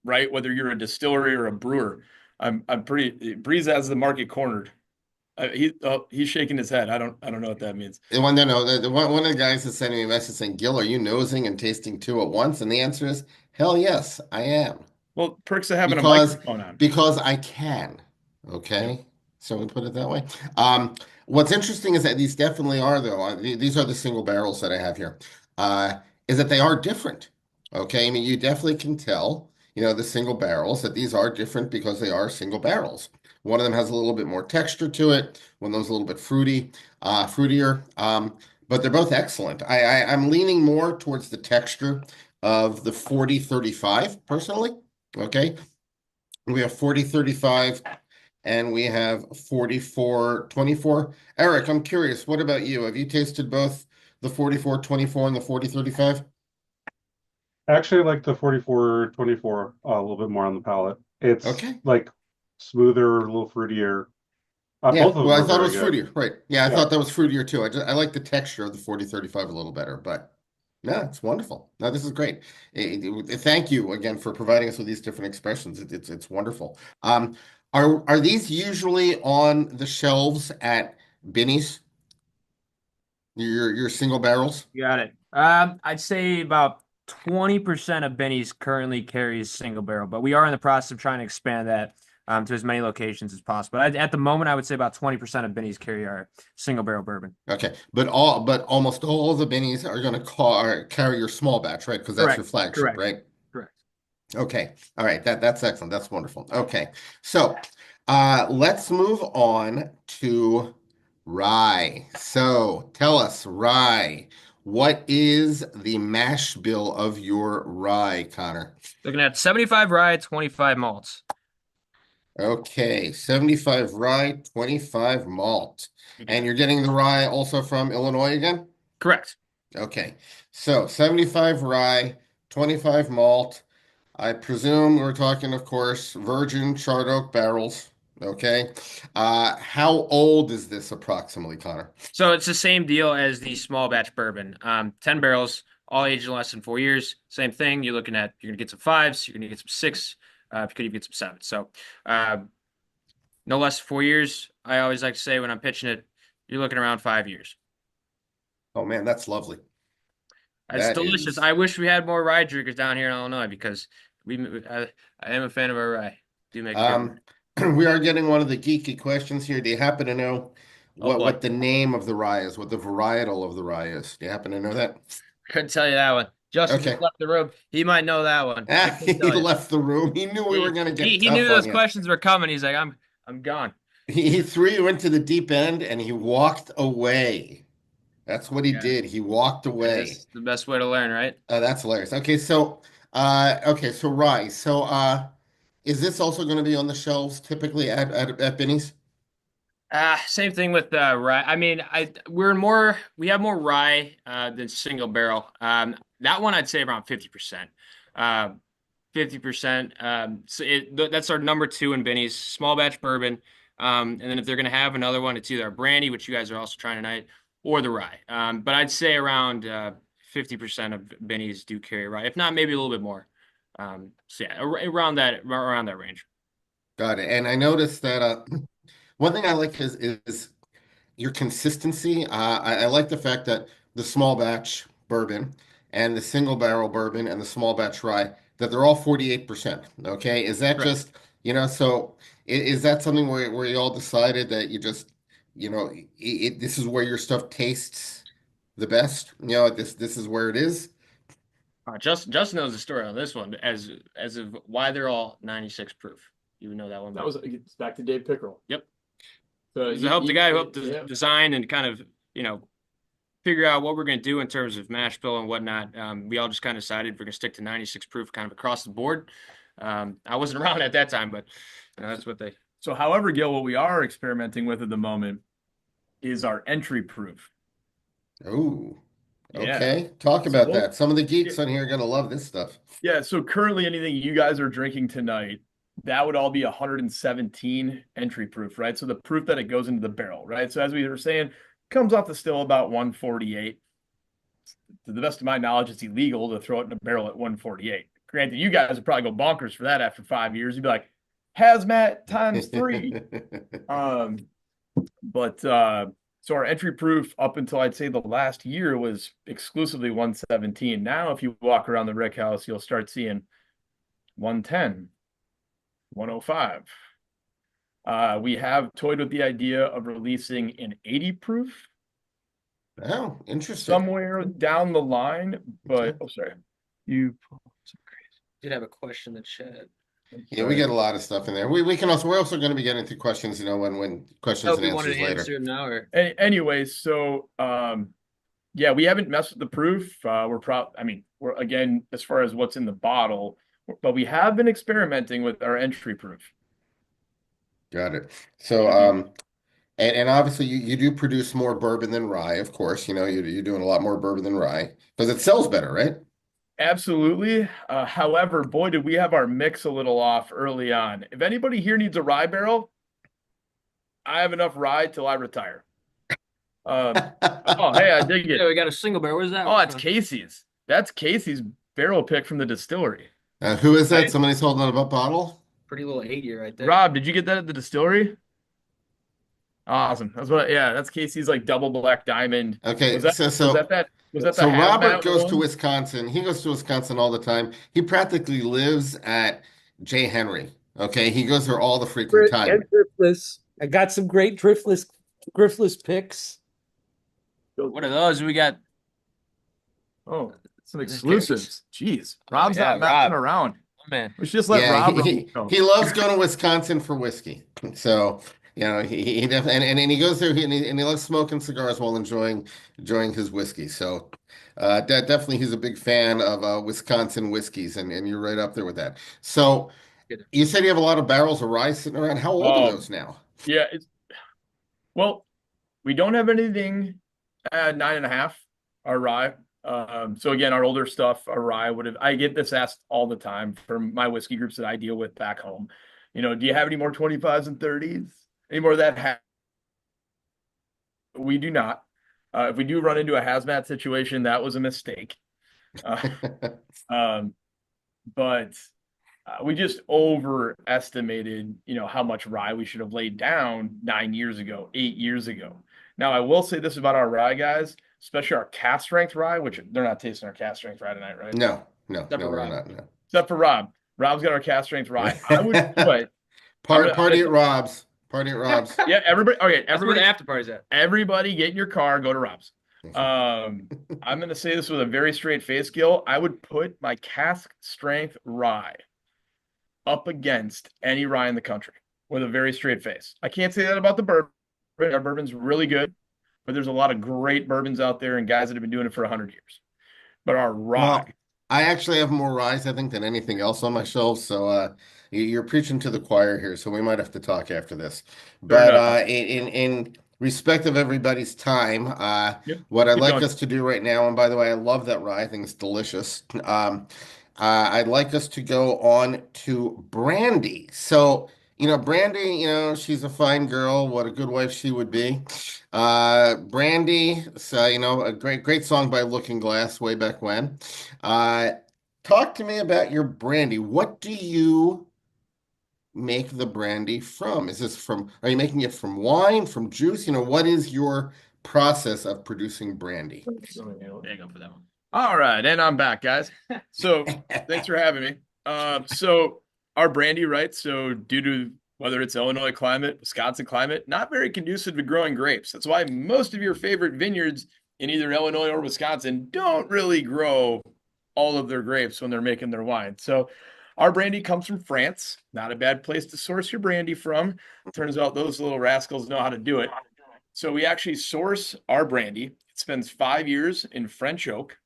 right? Whether you're a distillery or a brewer, I'm pretty Breeze has the market cornered. He's shaking his head. I don't know what that means. And one of the guys is sending me a message saying, "Gil, are you nosing and tasting 2 at once?" And the answer is, hell yes, I am. Well, perks of having a Because microphone on. because I can. Okay. So we put it that way. What's interesting is that these definitely are though. These are the single barrels that I have here. Is that they are different. Okay. I mean, you definitely can tell, the single barrels that these are different because they are single barrels. One of them has a little bit more texture to it. One of them's a little bit fruitier. But they're both excellent. I'm leaning more towards the texture of the 40-35 personally. Okay. We have 40-35 and we have 44-24. Eric, I'm curious, what about you? Have you tasted both the 44-24 and the 40-35? Actually, I like the 44-24 a little bit more on the palate. It's Okay. like smoother, a little fruitier. Yeah, Both of them well, I are thought it very was good. fruitier. Right. Yeah, I Yeah. thought that was fruitier too. I like the texture of the 40-35 a little better, but yeah, it's wonderful. No, this is great. Thank you again for providing us with these different expressions. It's wonderful. Are these usually on the shelves at Binny's? Your single barrels? You got it. I'd say about 20% of Benny's currently carries single barrel, but we are in the process of trying to expand that to as many locations as possible. At the moment, I would say about 20% of Benny's carry our single barrel bourbon. Okay, but almost all of the Binny's are going to carry your small batch, right? Because that's your flagship, Correct. right? Correct. Okay. All right. That's excellent. That's wonderful. Okay. So let's move on to rye. So tell us, rye, What is the mash bill of your rye, Connor? Looking at 75 rye, 25 malts. Okay, 75 rye, 25 malt. And you're getting the rye also from Illinois again? Correct. Okay, so 75 rye, 25 malt. I presume we're talking, of course, virgin charred oak barrels. Okay. How old is this approximately, Connor? So it's the same deal as the small batch bourbon. 10 barrels, all aged in less than 4 years. Same thing. You're gonna get some fives, you're gonna get some six, you could even get some sevens. So no less than 4 years. I always like to say when I'm pitching it, you're looking around 5 years. Oh man, that's lovely. It's That delicious. is. I wish we had more rye drinkers down here in Illinois because I am a fan of our rye. Do make good. We are getting one of the geeky questions here. Do you happen to know Oh boy, what the name of the rye is, what the varietal of the rye is? Do you happen to know that? couldn't tell you that one. Justin Okay. just left the room. He might know that one. I Ah, he couldn't tell you. left the room. He knew we were going to get He knew tough those on you. questions were coming. He's like, I'm gone. He threw you into the deep end and he walked away. That's what he Yeah, did. He walked it's away. just the best way to learn, right? That's hilarious. Okay, so rye. Is this also going to be on the shelves typically at Binny's? Same thing with rye. I mean, we have more rye than single barrel. That one I'd say around 50%. 50%. That's our number two in Benny's small batch bourbon. And then if they're gonna have another one, it's either a brandy, which you guys are also trying tonight, or the rye. But I'd say around 50% of Benny's do carry rye, if not maybe a little bit more. So yeah, around that range. Got it. And I noticed that one thing I like is your consistency. I like the fact that the small batch bourbon and the single barrel bourbon and the small batch rye, that they're all 48%. Okay. Is that Correct. just, so is that something where you all decided that you just, this is where your stuff tastes the best? This is where it is. Justin knows the story on this one as of why they're all 96 proof. You would know that one. That was it's back to Dave Pickerel. Yep. So He's the guy who helped yeah. design and kind of, figure out what we're going to do in terms of mash bill and whatnot. We all just kind of decided we're going to stick to 96 proof kind of across the board. I wasn't around at that time, but that's what they. So, however, Gil, what we are experimenting with at the moment is our entry proof. Oh, Yeah. okay. Talk about that. Some of the geeks on here are going to love this stuff. Yeah. So currently anything you guys are drinking tonight, that would all be 117 entry proof, right? So the proof that it goes into the barrel, right? So as we were saying, comes off the still about 148. To the best of my knowledge, it's illegal to throw it in a barrel at 148. Granted, you guys would probably go bonkers for that after 5 years. You'd be like, hazmat times 3. So our entry proof up until I'd say the last year was exclusively 117. Now, if you walk around the Rick House, you'll start seeing 110, 105. We have toyed with the idea of releasing an 80 proof Oh, interesting. somewhere down the line, but Okay. oh, sorry. You Did have a question in the chat. Yeah, we get a lot of stuff in there. We're also going to be getting to questions, when questions and we wanted answers to later. answer them now, or Anyway, so yeah, we haven't messed with the proof. We're again, as far as what's in the bottle, but we have been experimenting with our entry proof. Got it. So, and obviously you do produce more bourbon than rye, of course. You're doing a lot more bourbon than rye because it sells better, right? Absolutely. However, boy, did we have our mix a little off early on. If anybody here needs a rye barrel, I have enough rye till I retire. Oh, hey, I dig it. yeah, we got a single barrel. Where's that? Oh, it's Casey's. That's Casey's barrel pick from the distillery. Who is that? Right? Somebody's holding up a bottle? Pretty little 8-year right there. Rob, did you get that at the distillery? Awesome. That's Casey's like double black diamond. Okay, Was that the so Robert hazmat goes to one? Wisconsin. He goes to Wisconsin all the time. He practically lives at J. Henry. Okay, he goes there all the freaking time. And Driftless. I got some great Driftless picks. What are those? We got. Oh, some exclusives. Jeez. Rob's Yeah, not messing Rob. around. Oh, man. We should just let Yeah, Rob he go. loves going to Wisconsin for whiskey. So he definitely and he goes there and he loves smoking cigars while enjoying his whiskey. So definitely he's a big fan of Wisconsin whiskeys, and you're right up there with that. So Good. you said you have a lot of barrels of rye sitting around. How old are those now? Yeah, well, we don't have anything at 9.5, our rye. So again, our older stuff, our rye would have. I get this asked all the time from my whiskey groups that I deal with back home. Do you have any more 25s and 30s? Any more of that? We do not. If we do run into a hazmat situation, that was a mistake. Uh, um, but we just overestimated, how much rye we should have laid down 9 years ago, 8 years ago. Now, I will say this about our rye guys, especially our cast strength rye, which they're not tasting our cast strength rye tonight, right? Except for We're Rob. not. No. Except for Rob. Rob's got our cast strength rye. I would put. Party at Rob's. Party at Rob's. Yeah, everybody. Okay, That's where everybody. the after party's at. Everybody, get in your car, go to Rob's. I'm going to say this with a very straight face, Gil. I would put my cask strength rye up against any rye in the country with a very straight face. I can't say that about the bourbon. Our bourbon's really good, but there's a lot of great bourbons out there and guys that have been doing it for 100 years. But our rye. Well, I actually have more ryes, I think, than anything else on my shelves. So you're preaching to the choir here. So we might have to talk after this. But in respect of everybody's time, Yep, what I'd keep like going. us to do right now, and by the way, I love that rye. I think it's delicious. I'd like us to go on to Brandy. So, Brandy, she's a fine girl. What a good wife she would be. Brandy, so, a great song by Looking Glass way back when. Uh, Talk to me about your brandy. What do you make the brandy from? Are you making it from wine, from juice? What is your process of producing brandy? There you go for that one. All right, and I'm back, guys. So thanks for having me. So our brandy, right? So due to whether it's Illinois climate, Wisconsin climate, not very conducive to growing grapes. That's why most of your favorite vineyards in either Illinois or Wisconsin don't really grow all of their grapes when they're making their wine. So our brandy comes from France. Not a bad place to source your brandy from. Turns out those little rascals know how to do it. So we actually source our brandy. It spends 5 years in French oak.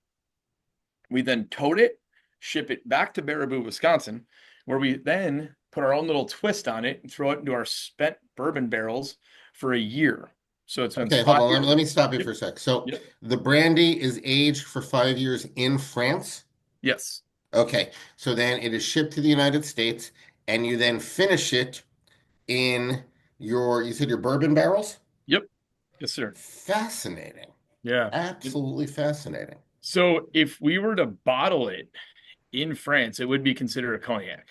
We then tote it, ship it back to Baraboo, Wisconsin, where we then put our own little twist on it and throw it into our spent bourbon barrels for a year. So it spends Okay, hold 5 on. years. Let me stop you for a sec. So Yep. the brandy is aged for 5 years in France? Yes. Okay, so then it is shipped to the United States, and you then finish it in you said your bourbon barrels? Yep. Yes, sir. Fascinating. Yeah. Absolutely fascinating. So if we were to bottle it in France, it would be considered a cognac.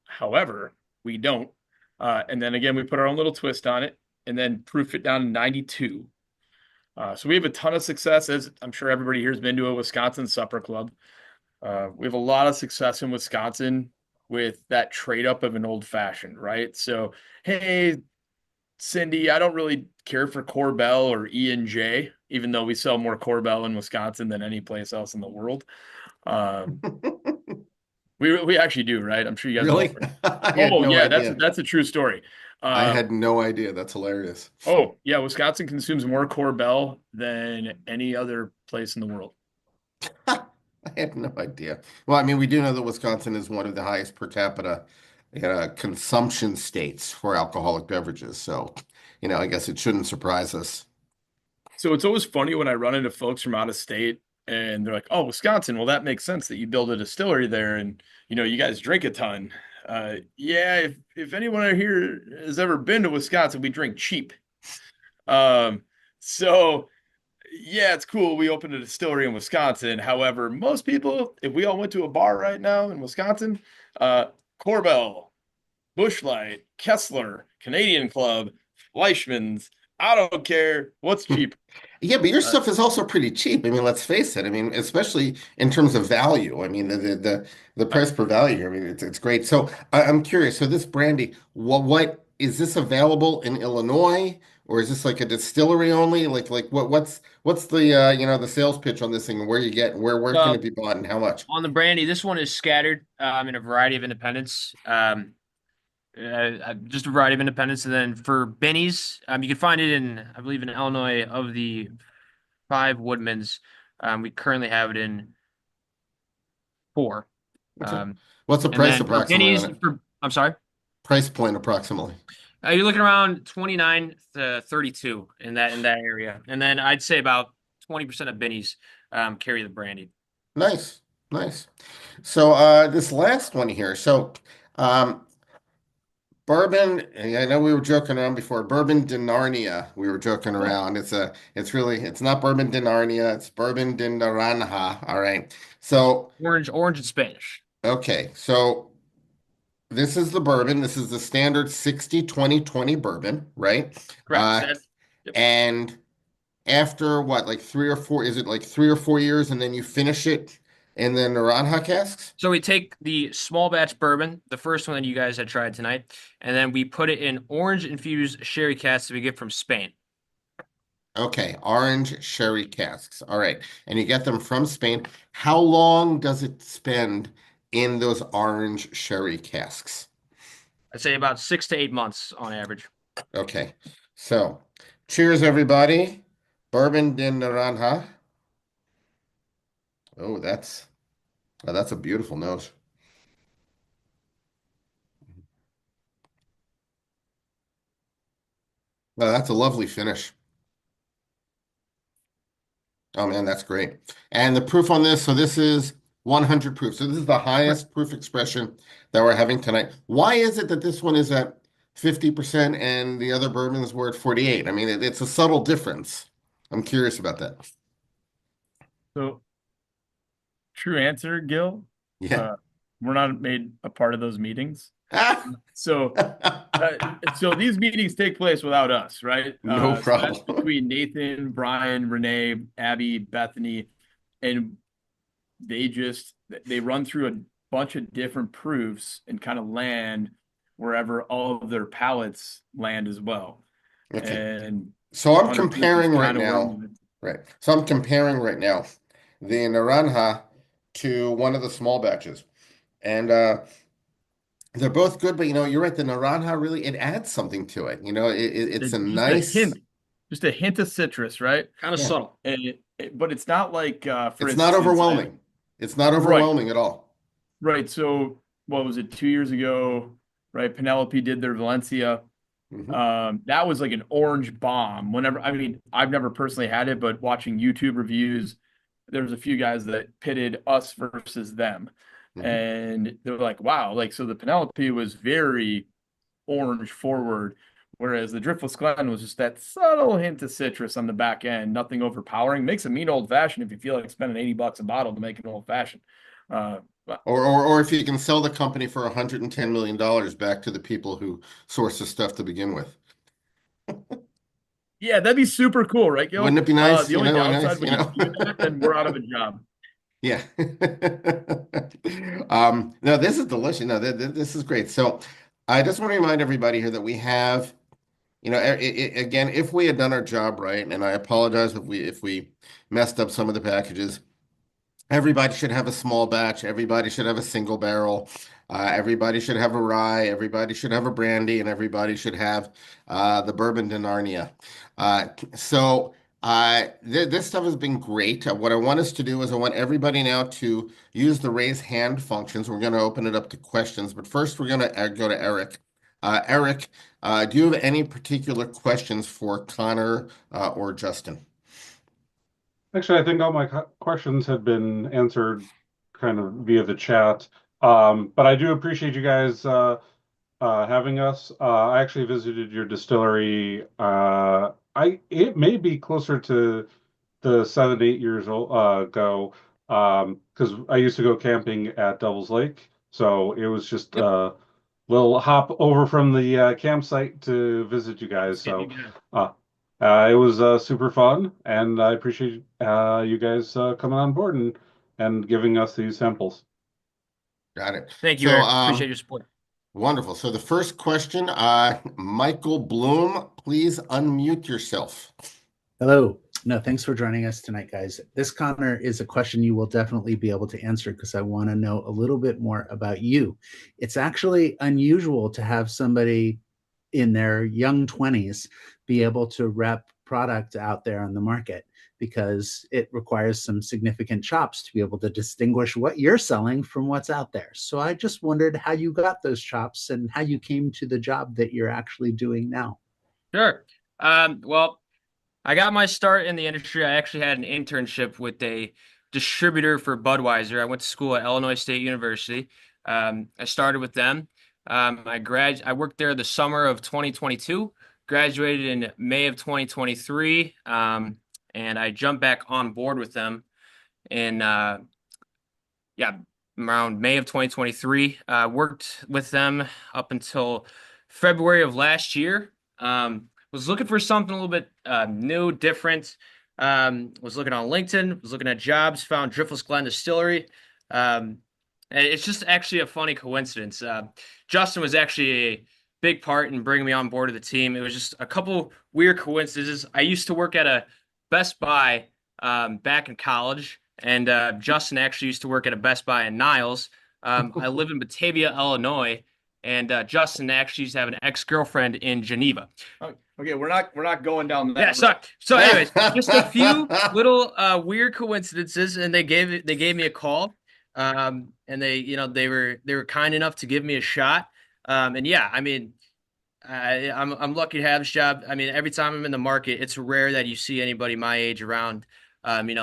However, we don't. And then again, we put our own little twist on it and then proof it down to 92. So we have a ton of success, as I'm sure everybody here has been to a Wisconsin supper club. We have a lot of success in Wisconsin with that trade up of an old fashioned, right? So, hey, Cindy, I don't really care for Corbel or E&J, even though we sell more Corbel in Wisconsin than any place else in the world. Um, we actually do, right? I'm sure you guys Really? know. I had Oh no yeah, idea. that's a true story. I had no idea. That's hilarious. Oh yeah, Wisconsin consumes more Corbel than any other place in the world. I had no idea. Well, I mean, we do know that Wisconsin is one of the highest per capita consumption states for alcoholic beverages. So, I guess it shouldn't surprise us. So it's always funny when I run into folks from out of state and they're like, "Oh, Wisconsin, well that makes sense that you build a distillery there and you guys drink a ton." Yeah, if anyone here has ever been to Wisconsin, we drink cheap. So yeah, it's cool. We opened a distillery in Wisconsin. However, most people, if we all went to a bar right now in Wisconsin, Korbel, Busch Light, Kessler, Canadian Club, Fleischmann's, I don't care what's cheap. Yeah, but your stuff is also pretty cheap. I mean, let's face it. I mean, especially in terms of value. I mean, the price per value. I mean, it's great. So I'm curious. So this brandy, what is this available in Illinois, or is this like a distillery only? Like what's the the sales pitch on this thing, and where you get where can it So be bought and how much? on the brandy, this one is scattered in a variety of independents. just a variety of independents. And then for bennies, you can find it in, I believe, in Illinois. Of the 5 Woodmans, we currently have it in 4. Okay. Um, What's the and price then for approximately on bennies, it? I'm sorry, Price point approximately. you're looking around 29 to 32 in that area. And then I'd say about 20% of bennies carry the brandy. Nice, nice. So this last one here. So um bourbon, I know we were joking around before. Bourbon de Narnia. We were joking Yeah. around. It's not bourbon de Narnia, it's bourbon de Naranja. All right. So Orange in Spanish. okay, so this is the bourbon. This is the standard 60-20-20 bourbon, right? Correct. That, yep. And after what, like 3 or 4, is it like 3 or 4 years and then you finish it in the Naranja casks? So we take the small batch bourbon, the first one that you guys had tried tonight, and then we put it in orange infused sherry casks that we get from Spain. Okay, orange sherry casks. All right. And you get them from Spain. How long does it spend in those orange sherry casks? I'd say about 6 to 8 months on average. Okay. So, cheers, everybody. Bourbon de Naranja. Oh, that's a beautiful nose. Well, that's a lovely finish. Oh man, that's great. And the proof on this, so this is 100 proof. So this is the highest proof expression that we're having tonight. Why is it that this one is at 50% and the other bourbons were at 48? I mean, it's a subtle difference. I'm curious about that. So, true answer, Gil. Yeah. We're not made a part of those meetings. Ah! So, so these meetings take place without us, right? No So that's problem. between Nathan, Brian, Renee, Abby, Bethany, and they run through a bunch of different proofs and kind of land wherever all of their palettes land as well. Okay. And So I'm 100 proof is comparing right kind of where now, right? So I'm comparing right now the Naranja to one of the small batches. And they're both good, but you're right. The Naranja really it adds something to it. It's a just a nice. hint, just a hint of citrus, right? Kind of Yeah. subtle. And but it's not like, for It's not instance, overwhelming. It's not right, overwhelming at all. right. So what was it, 2 years ago, right? Penelope did their Valencia. Mhm. That was like an orange bomb. Whenever, I mean, I've never personally had it, but watching YouTube reviews, there's a few guys that pitted us versus them. Mhm. And they were like, wow, like, so the Penelope was very orange forward, whereas the Driftless Glen was just that subtle hint of citrus on the back end, nothing overpowering. Makes a mean old fashioned if you feel like spending $80 a bottle to make an old fashioned. Uh, Or if you can sell the company for $110 million back to the people who source the stuff to begin with. yeah, that'd be super cool, right, Gil? Wouldn't it be nice? The only Nice, downside when you do that, then we're out of a job. Yeah. No, this is delicious. No, this is great. So I just want to remind everybody here that we have, again, if we had done our job right, and I apologize if we messed up some of the packages. Everybody should have a small batch. Everybody should have a single barrel. Everybody should have a rye. Everybody should have a brandy, and everybody should have the bourbon de Narnia. So this stuff has been great. What I want us to do is I want everybody now to use the raise hand functions. We're going to open it up to questions, but first we're going to go to Eric. Eric, do you have any particular questions for Connor or Justin? Actually, I think all my questions have been answered kind of via the chat. But I do appreciate you guys having us. I actually visited your distillery. It may be closer to the 7, 8 years ago, because I used to go camping at Devil's Lake, so it was just Yep. a little hop over from the campsite to visit you guys. Yeah, you So got it. it was super fun, and I appreciate you guys coming on board and giving us these samples. Got it. Thank you, So, Eric. Appreciate your support. wonderful. So the first question, Michael Bloom, please unmute yourself. Hello. No, thanks for joining us tonight, guys. This, Connor, is a question you will definitely be able to answer because I want to know a little bit more about you. It's actually unusual to have somebody in their young 20s be able to rep product out there on the market because it requires some significant chops to be able to distinguish what you're selling from what's out there. So I just wondered how you got those chops and how you came to the job that you're actually doing now. Sure. Well, I got my start in the industry. I actually had an internship with a distributor for Budweiser. I went to school at Illinois State University. I started with them. I worked there the summer of 2022, graduated in May of 2023, and I jumped back on board with them in yeah, around May of 2023. Worked with them up until February of last year. Was looking for something a little bit new, different. Was looking on LinkedIn, was looking at jobs, found Driftless Glen Distillery. And it's just actually a funny coincidence. Justin was actually a big part in bringing me on board of the team. It was just a couple weird coincidences. I used to work at a Best Buy back in college, and Justin actually used to work at a Best Buy in Niles. I live in Batavia, Illinois, and Justin actually used to have an ex-girlfriend in Geneva. Okay, we're not going down that. Yeah, so anyways, just a few little weird coincidences, and they gave me a call, and they were kind enough to give me a shot, and yeah, I mean, I'm lucky to have this job. I mean, every time I'm in the market, it's rare that you see anybody my age around,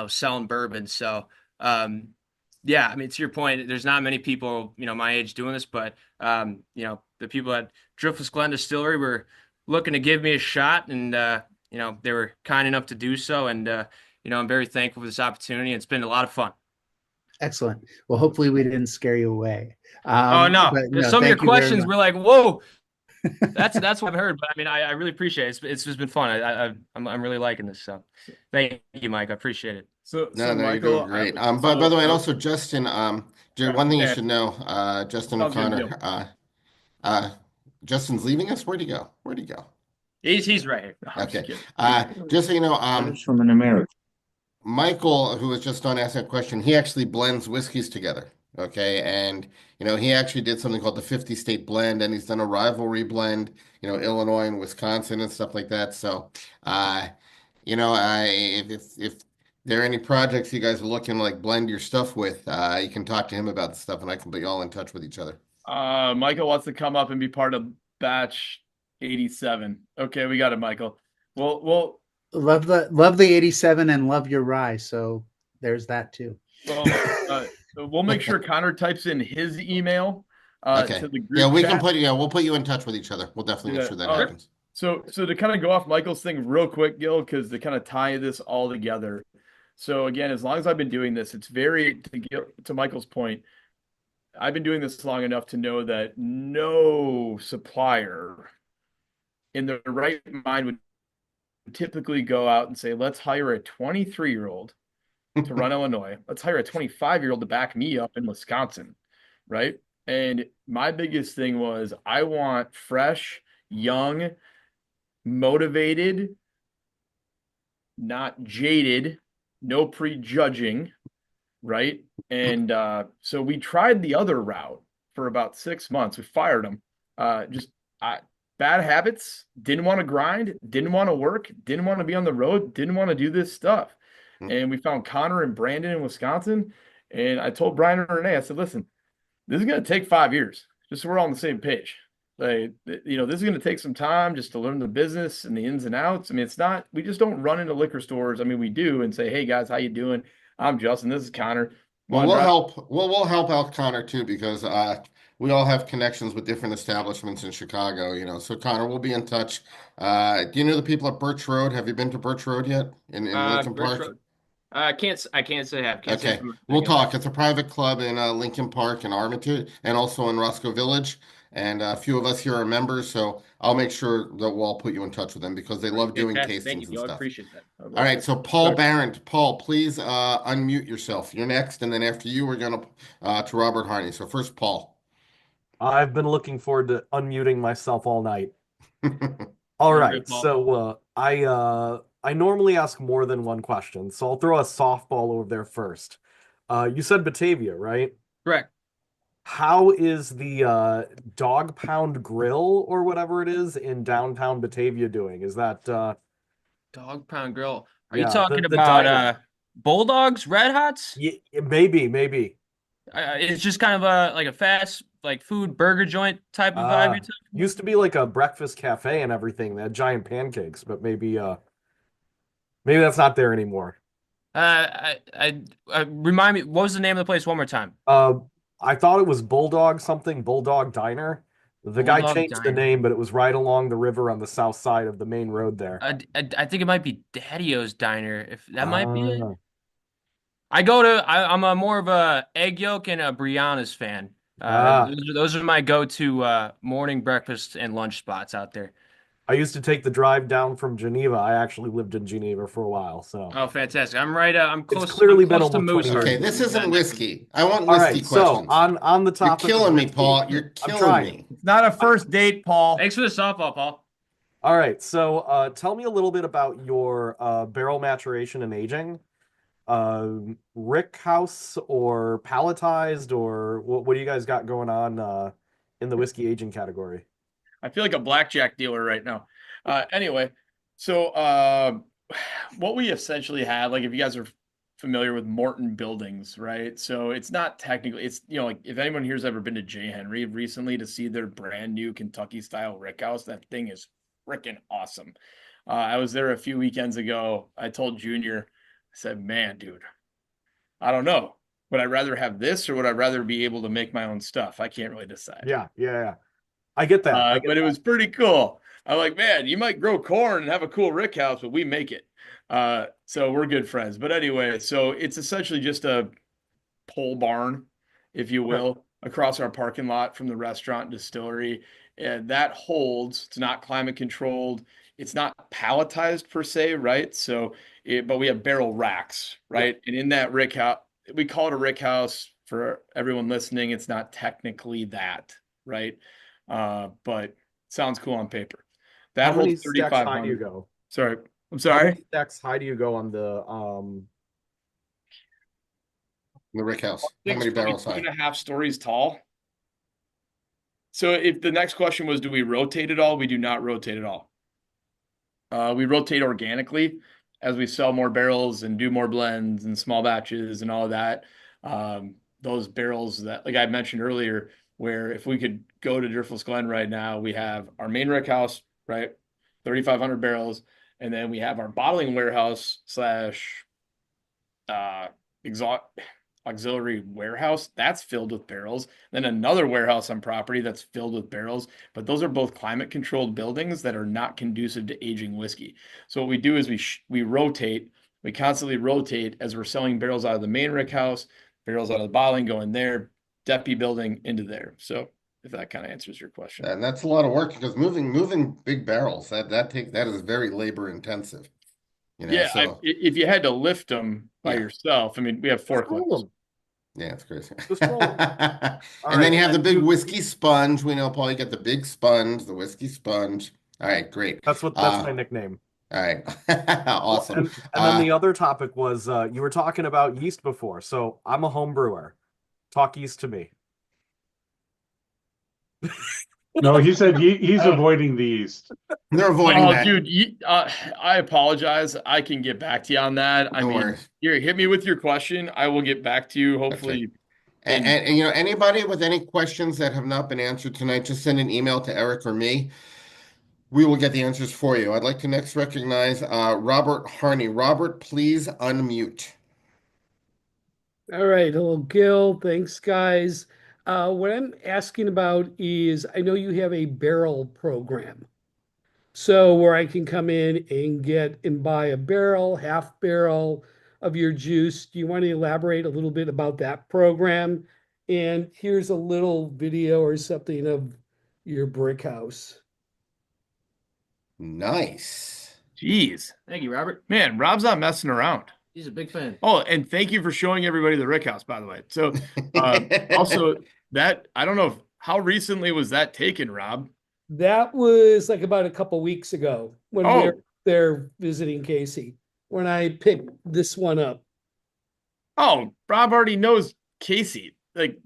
selling bourbon. So, yeah, I mean, to your point, there's not many people, my age doing this, but, the people at Driftless Glen Distillery were looking to give me a shot, and, they were kind enough to do so. And, I'm very thankful for this opportunity. It's been a lot of fun. Excellent. Well, hopefully we didn't scare you away. Oh, no, But because no, some of your thank you very questions much. were like, whoa, that's what I've heard. But I mean, I really appreciate it. It's just been fun. I'm really liking this. So thank you, Mike. I appreciate it. So No, you're Michael, doing great. By the way, and also Justin, one thing you should know, Justin Sounds good, O'Connor, Justin's leaving us. Where'd he go? Where'd he go? He's right here. I'm just Okay. kidding. Just so you know, Brothers from an American. Michael, who was just on asking a question, he actually blends whiskeys together. Okay. And, he actually did something called the 50 state blend, and he's done a rivalry blend, Illinois and Wisconsin and stuff like that. So, if there are any projects you guys are looking to like blend your stuff with, you can talk to him about the stuff, and I can put you all in touch with each other. Michael wants to come up and be part of batch 87. Okay, we got it, Michael. Well, Love the 87 and love your rye. So there's that too. we'll make sure Connor types in his email Okay. to the group Yeah, chat. we'll put you in touch with each other. We'll definitely make sure that happens. So to kind of go off Michael's thing real quick, Gil, because to kind of tie this all together. So again, as long as I've been doing this, it's to Michael's point, I've been doing this long enough to know that no supplier in the right mind would typically go out and say, let's hire a 23-year-old to run Illinois. Let's hire a 25-year-old to back me up in Wisconsin, right? And my biggest thing was I want fresh, young, motivated, not jaded, no prejudging, right? And so we tried the other route for about 6 months. We fired them. Bad habits, didn't want to grind, didn't want to work, didn't want to be on the road, didn't want to do this stuff. And we found Connor and Brandon in Wisconsin. And I told Brian and Renee, I said, listen, this is going to take 5 years, just so we're all on the same page. Like, this is going to take some time just to learn the business and the ins and outs. I mean, it's not, we just don't run into liquor stores. I mean, we do and say, hey guys, how you doing? I'm Justin. This is Connor. Well, we'll help out Connor too, because we all have connections with different establishments in Chicago, So Connor, we'll be in touch. Do you know the people at Birch Road? Have you been to Birch Road yet in Lincoln Park? Road. I can't say I have. Can't Okay, we'll talk. It's a private club in Lincoln Park and Armitage, and also in Roscoe Village. And a few of us here are members, so I'll make sure that we'll all put you in touch with them because they love doing tastings Thank you. and I stuff. appreciate that. All right, so Paul Barrett. Paul, please unmute yourself. You're next, and then after you, we're going to Robert Harney. So first, Paul. I've been looking forward to unmuting myself all night. All right, Paul. so I I normally ask more than one question, so I'll throw a softball over there first. You said Batavia, right? Correct. How is the Dog Pound Grill or whatever it is in downtown Batavia doing? Is that Dog Pound Grill. Are you yeah, talking the about diner? Bulldogs, Red Hots? Yeah, maybe. It's just kind of like a fast like food burger joint type of vibe you're talking Used to be like a breakfast cafe and everything. They had giant pancakes, but maybe that's not there anymore. Remind me, what was the name of the place one more time? Uh, I thought it was Bulldog something, Bulldog Diner. The guy Bulldog changed the Diner. name, but it was right along the river on the south side of the main road there. I think it might be Daddy-O's Diner, if that might be it. Ah, I'm a more of a egg yolk and a Brianna's fan. ah. Those are my go-to morning breakfast and lunch spots out there. I used to take the drive down from Geneva. I actually lived in Geneva for a while, so Oh, fantastic! I'm it's close. clearly I'm been close to almost 20 Mooseheart. Okay, years. this isn't whiskey. I want All whiskey right, so questions. on the You're topic of killing me, whiskey, Paul. You're I'm killing trying. me. It's not a first date, Paul. Thanks for the softball, Paul. All right, so tell me a little bit about your barrel maturation and aging. Rick house or palletized, or what do you guys got going on in the whiskey aging category? I feel like a blackjack dealer right now. Anyway, so what we essentially have, like if you guys are familiar with Morton Buildings, right? So it's not technically, it's, like if anyone here's ever been to J. Henry recently to see their brand new Kentucky style rick house, that thing is freaking awesome. I was there a few weekends ago. I told Junior, I said, man, dude, I don't know. Would I rather have this or would I rather be able to make my own stuff? I can't really decide. Yeah. I get that. But it was pretty cool. I'm like, man, you might grow corn and have a cool rick house, but we make it. So we're good friends. But anyway, so it's essentially just a pole barn, if you will, across our parking lot from the restaurant and distillery. And that holds, it's not climate controlled. It's not palletized per se, right? But we have barrel racks, right? And in that rick house, we call it a rick house for everyone listening. It's not technically that, right? But sounds cool on paper. That How many holds stacks high do you 3,500. go? Sorry, I'm How sorry. many stacks high do you go on the The Rick House. How Things many probably barrels two high? and a half stories tall. So if the next question was, do we rotate it all? We do not rotate it all. We rotate organically as we sell more barrels and do more blends and small batches and all of that. Those barrels that, like I mentioned earlier, where if we could go to Driftless Glen right now, we have our main rick house, right? 3,500 barrels. And then we have our bottling warehouse slash auxiliary warehouse that's filled with barrels. Then another warehouse on property that's filled with barrels. But those are both climate controlled buildings that are not conducive to aging whiskey. So what we do is we rotate. We constantly rotate as we're selling barrels out of the main rick house, barrels out of the bottling going there, Deppy building into there. So if that kind of answers your question. And that's a lot of work because moving big barrels that is very labor intensive. Yeah, So if you had to lift them by Yeah. yourself, I mean, we have forklifts. yeah, it's crazy. Just roll 'em. And then you have the big you- whiskey sponge. We know, Paul, you got the big sponge, the whiskey sponge. All right, great. That's my nickname. All right. Awesome. And then the other topic was you were talking about yeast before. So I'm a home brewer. Talk yeast to me. No, he said he's avoiding the yeast. They're avoiding Oh, that. dude, I apologize. I can get back to you on that. I Don't mean, worry. here, hit me with your question. I will get back to you. Hopefully, And anybody with any questions that have not been answered tonight, just send an email to Eric or me. We will get the answers for you. I'd like to next recognize Robert Harney. Robert, please unmute. All right. Hello, Gil. Thanks, guys. What I'm asking about is I know you have a barrel program. So where I can come in and get and buy a barrel, half barrel of your juice. Do you want to elaborate a little bit about that program? And here's a little video or something of your brick house. Nice. geez, Thank you, Robert. man, Rob's not messing around. He's a big fan. Oh, and thank you for showing everybody the Rick House, by the way. So, also that I don't know how recently was that taken, Rob? That was like about a couple weeks ago when Oh. we were there visiting Casey when I picked this one up. Oh, Rob already knows Casey. Like,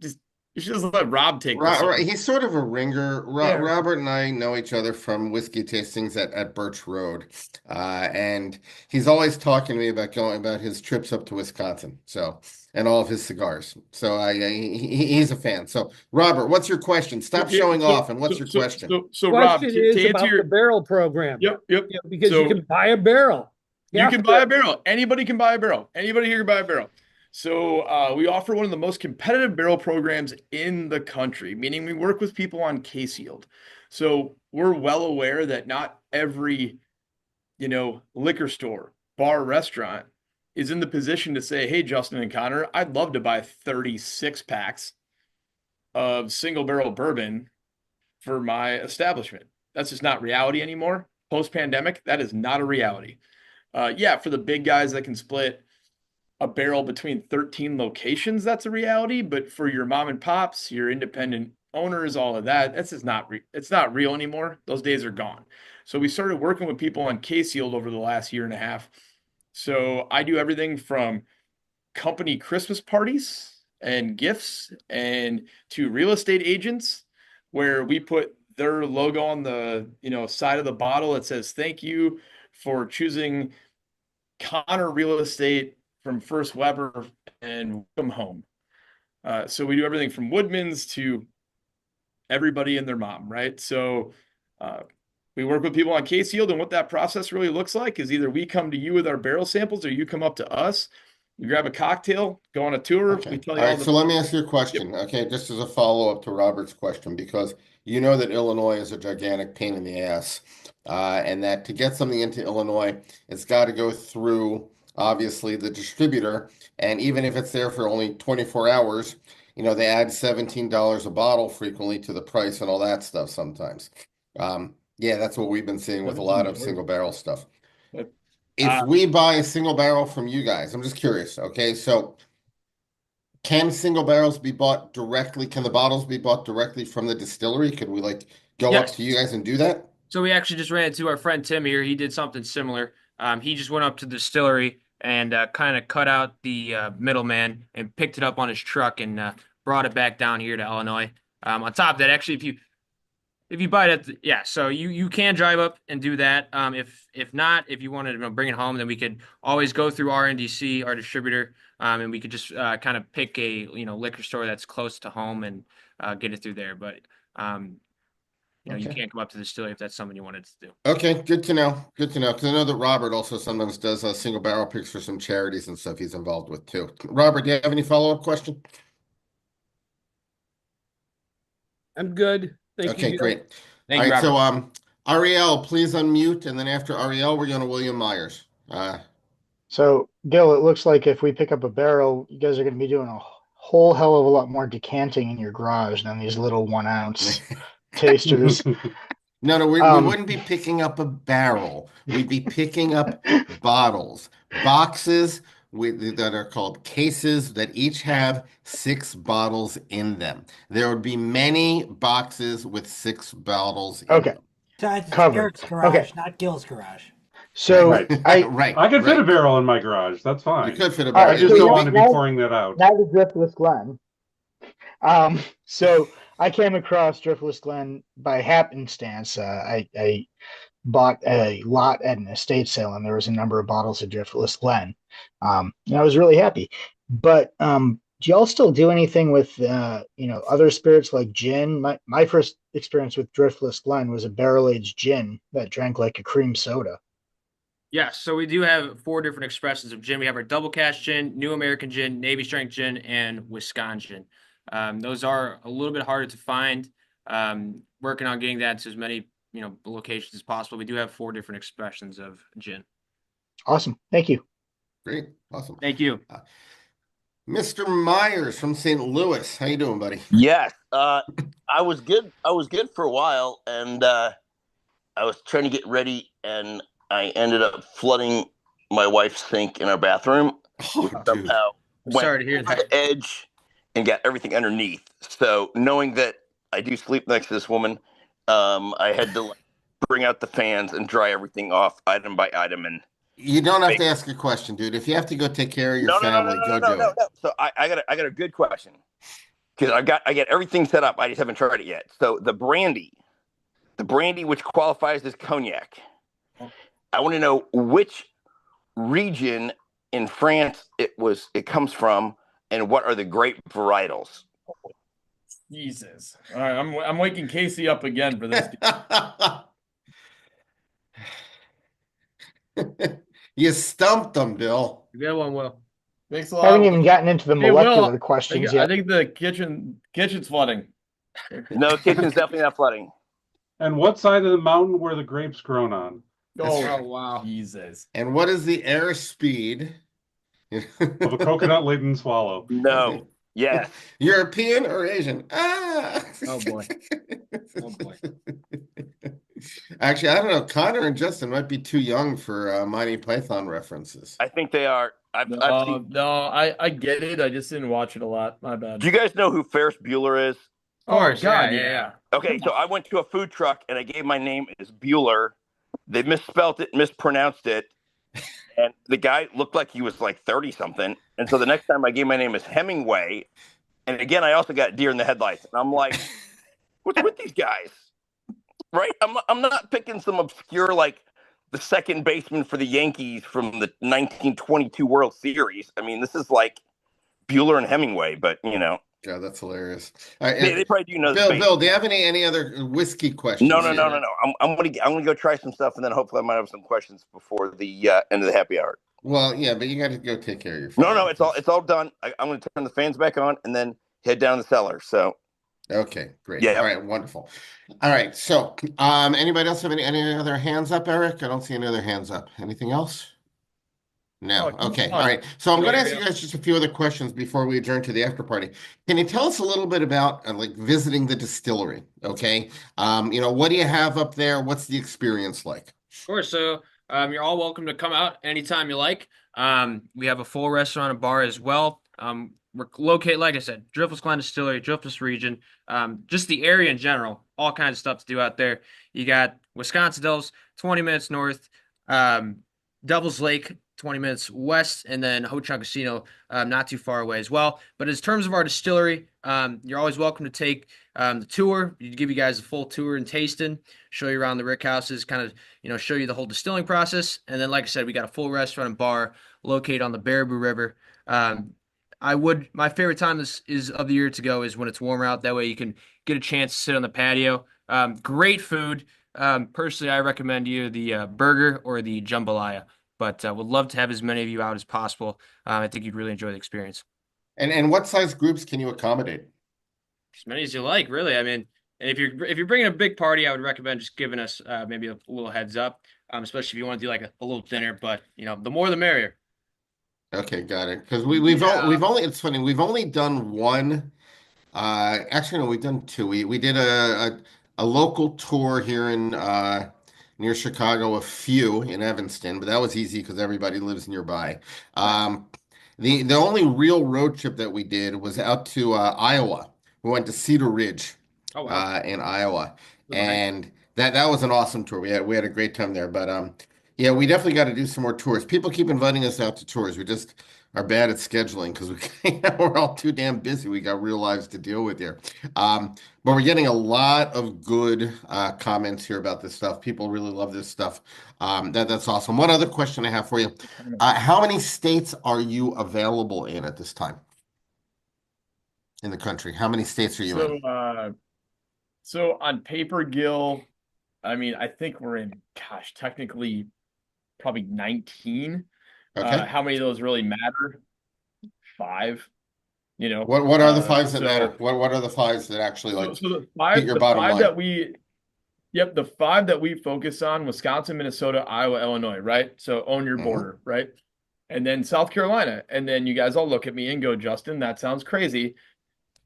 you should just let Rob take this. He's sort of a ringer. There. Robert and I know each other from whiskey tastings at Birch Road, and he's always talking to me about his trips up to Wisconsin. So, and all of his cigars. So he's a fan. So Robert, what's your question? Stop showing off. And what's your question? So Rob, Question to is answer about the barrel program. Yep. Because So- you can buy a barrel. You can buy a barrel. Anybody can buy a barrel. Anybody here can buy a barrel. So we offer one of the most competitive barrel programs in the country, meaning we work with people on case yield. So we're well aware that not every, liquor store, bar, restaurant is in the position to say, hey, Justin and Connor, I'd love to buy 36 packs of single barrel bourbon for my establishment. That's just not reality anymore. Post-pandemic, that is not a reality. Yeah, for the big guys that can split a barrel between 13 locations, that's a reality. But for your mom and pops, your independent owners, all of that, that's just it's not real anymore. Those days are gone. So we started working with people on case yield over the last year and a half. So I do everything from company Christmas parties and gifts and to real estate agents where we put their logo on the side of the bottle that says thank you for choosing Connor Real Estate from First Weber and welcome home. So we do everything from Woodman's to everybody and their mom, right? So we work with people on case yield, and what that process really looks like is either we come to you with our barrel samples or you come up to us. You grab a cocktail, go on a tour. Okay. We tell All you right, so let me ask you a question, okay, just as a follow-up to Robert's question, because you know that Illinois is a gigantic pain in the ass, and that to get something into Illinois, it's got to go through, obviously, the distributor, and even if it's there for only 24 hours, they add $17 a bottle frequently to the price and all that stuff sometimes. Yeah, that's what we've been seeing with a lot of single barrel stuff. If we buy a single barrel from you guys, I'm just curious, okay? So can single barrels be bought directly? Can the bottles be bought directly from the distillery? Could we go up Yes. to you guys and do that? So we actually just ran into our friend Tim here. He did something similar. He just went up to the distillery and kind of cut out the middleman and picked it up on his truck and brought it back down here to Illinois. On top of that, actually, if you buy it, yeah, so you can drive up and do that. If not, if you wanted to bring it home, then we could always go through our NDC, our distributor, and we could just kind of pick a liquor store that's close to home and get it through there. But you Okay. can't come up to the distillery if that's something you wanted to do. Okay, good to know. Good to know. Because I know that Robert also sometimes does single barrel picks for some charities and stuff he's involved with too. Robert, do you have any follow-up question? I'm good. Thank Okay, you. great. Thank All you, right, Robert. so Ariel, please unmute, and then after Ariel, we're going to William Myers. So, Gil, it looks like if we pick up a barrel, you guys are going to be doing a whole hell of a lot more decanting in your garage than these little 1 ounce tasters. No, we wouldn't be picking up a barrel. We'd be picking up bottles, boxes that are called cases that each have 6 bottles in them. There would be many boxes with 6 bottles in Okay. them. So it's Covered. Eric's garage, Okay. not Gil's garage. So, Right. Right. I could fit a right. barrel in my garage. That's You fine. could fit a All barrel. right, I just so don't now- want to be now- pouring that out. now the Driftless Glen. So I came across Driftless Glen by happenstance. I bought a lot at an estate sale, and there was a number of bottles of Driftless Glen. And I was really happy. But do y'all still do anything with other spirits like gin? My first experience with Driftless Glen was a barrel-aged gin that drank like a cream soda. Yeah, so we do have 4 different expressions of gin. We have our double cask gin, New American gin, Navy strength gin, and Wisconsin. Those are a little bit harder to find. Working on getting that to as many locations as possible. We do have 4 different expressions of gin. Awesome. Thank you. Great. Awesome. Thank you. Mr. Myers from St. Louis. How you doing, buddy? Yes, I was good. I was good for a while, and I was trying to get ready, and I ended up flooding my wife's sink in our bathroom. Oh, Which dude. somehow I'm went sorry to hear over that. the edge and got everything underneath. So knowing that I do sleep next to this woman, I had to bring out the fans and dry everything off item by item. And You don't have to ask a question, dude. If you have to go take care of your family, go do it. no. So I got a good question because I got everything set up. I just haven't tried it yet. So the brandy which qualifies as cognac, I want to know which region in France it comes from, and what are the grape varietals? Jesus. All right, I'm waking Casey up again for this. You stumped them, Bill. Good one, Will. Thanks a I haven't lot. even gotten into the Hey, molecular Will, questions I yet. think the kitchen's flooding. No, kitchen's definitely not flooding. And what side of the mountain were the grapes grown on? Oh, wow. Jesus. And what is the airspeed Of a coconut-laden swallow. No. Yes. European or Asian? Ah. Oh, boy. Oh, boy. Actually, I don't know. Connor and Justin might be too young for Monty Python references. I think they are. I've seen. No, I get it. I just didn't watch it a lot. My bad. Do you guys know who Ferris Bueller is? Of course, God, yeah. Okay, so I went to a food truck and I gave my name as Bueller. They misspelled it, mispronounced it, and the guy looked like he was like 30 something. And so the next time I gave my name as Hemingway, and again I also got deer in the headlights, and I'm like, what's with these guys? Right? I'm not picking some obscure like the second baseman for the Yankees from the 1922 World Series. I mean, this is like Bueller and Hemingway, but you know. God, that's hilarious. All right, They probably do know. Bill, do you have any other whiskey questions? No. I'm gonna go try some stuff, and then hopefully I might have some questions before the end of the happy hour. Well, yeah, but you got to go take care of your family. No, it's all done. I'm gonna turn the fans back on, and then head down the cellar. So. Okay, great. Yeah. All right, wonderful. All right, so anybody else have any other hands up, Eric? I don't see any other hands up. Anything else? No. Okay. All right. So I'm going to ask you guys just a few other questions before we adjourn to the after party. Can you tell us a little bit about like visiting the distillery? Okay. What do you have up there? What's the experience like? Sure. So you're all welcome to come out anytime you like. We have a full restaurant and bar as well. We're located, like I said, Driftless Glen Distillery, Driftless region, just the area in general, all kinds of stuff to do out there. You got Wisconsin Dells, 20 minutes north, Devil's Lake, 20 minutes west, and then Ho Chunk Casino, not too far away as well. But in terms of our distillery, you're always welcome to take the tour. We give you guys a full tour and tasting, show you around the rick houses, kind of, show you the whole distilling process. And then, like I said, we got a full restaurant and bar located on the Baraboo River. My favorite time of the year to go is when it's warmer out. That way you can get a chance to sit on the patio. Great food. Personally, I recommend you the burger or the jambalaya. But would love to have as many of you out as possible. I think you'd really enjoy the experience. And what size groups can you accommodate? As many as you like, really. I mean, and if you're bringing a big party, I would recommend just giving us maybe a little heads up, especially if you want to do like a little dinner. But the more the merrier. Okay, got it. Because we've only it's funny, we've only done one. Actually, no, we've done two. We did a local tour here in near Chicago, a few in Evanston, but that was easy because everybody lives nearby. The only real road trip that we did was out to Iowa. We went to Cedar Ridge, Oh, wow. in Iowa, Little hike. and that was an awesome tour. We had a great time there, but yeah, we definitely got to do some more tours. People keep inviting us out to tours. We just are bad at scheduling because we're all too damn busy. We got real lives to deal with here. But we're getting a lot of good comments here about this stuff. People really love this stuff. That's awesome. One other question I have for you. How many states are you available in at this time in the country? How many states are you in? So on paper, Gil, I mean, I think we're in, technically probably 19. Okay. How many of those really matter? 5. What are the 5s that matter? What are the 5s that actually So the 5, hit your bottom line? the 5 that we focus on: Wisconsin, Minnesota, Iowa, Illinois, right? So own your border, right? And then South Carolina. And then you guys all look at me and go, Justin, that sounds crazy.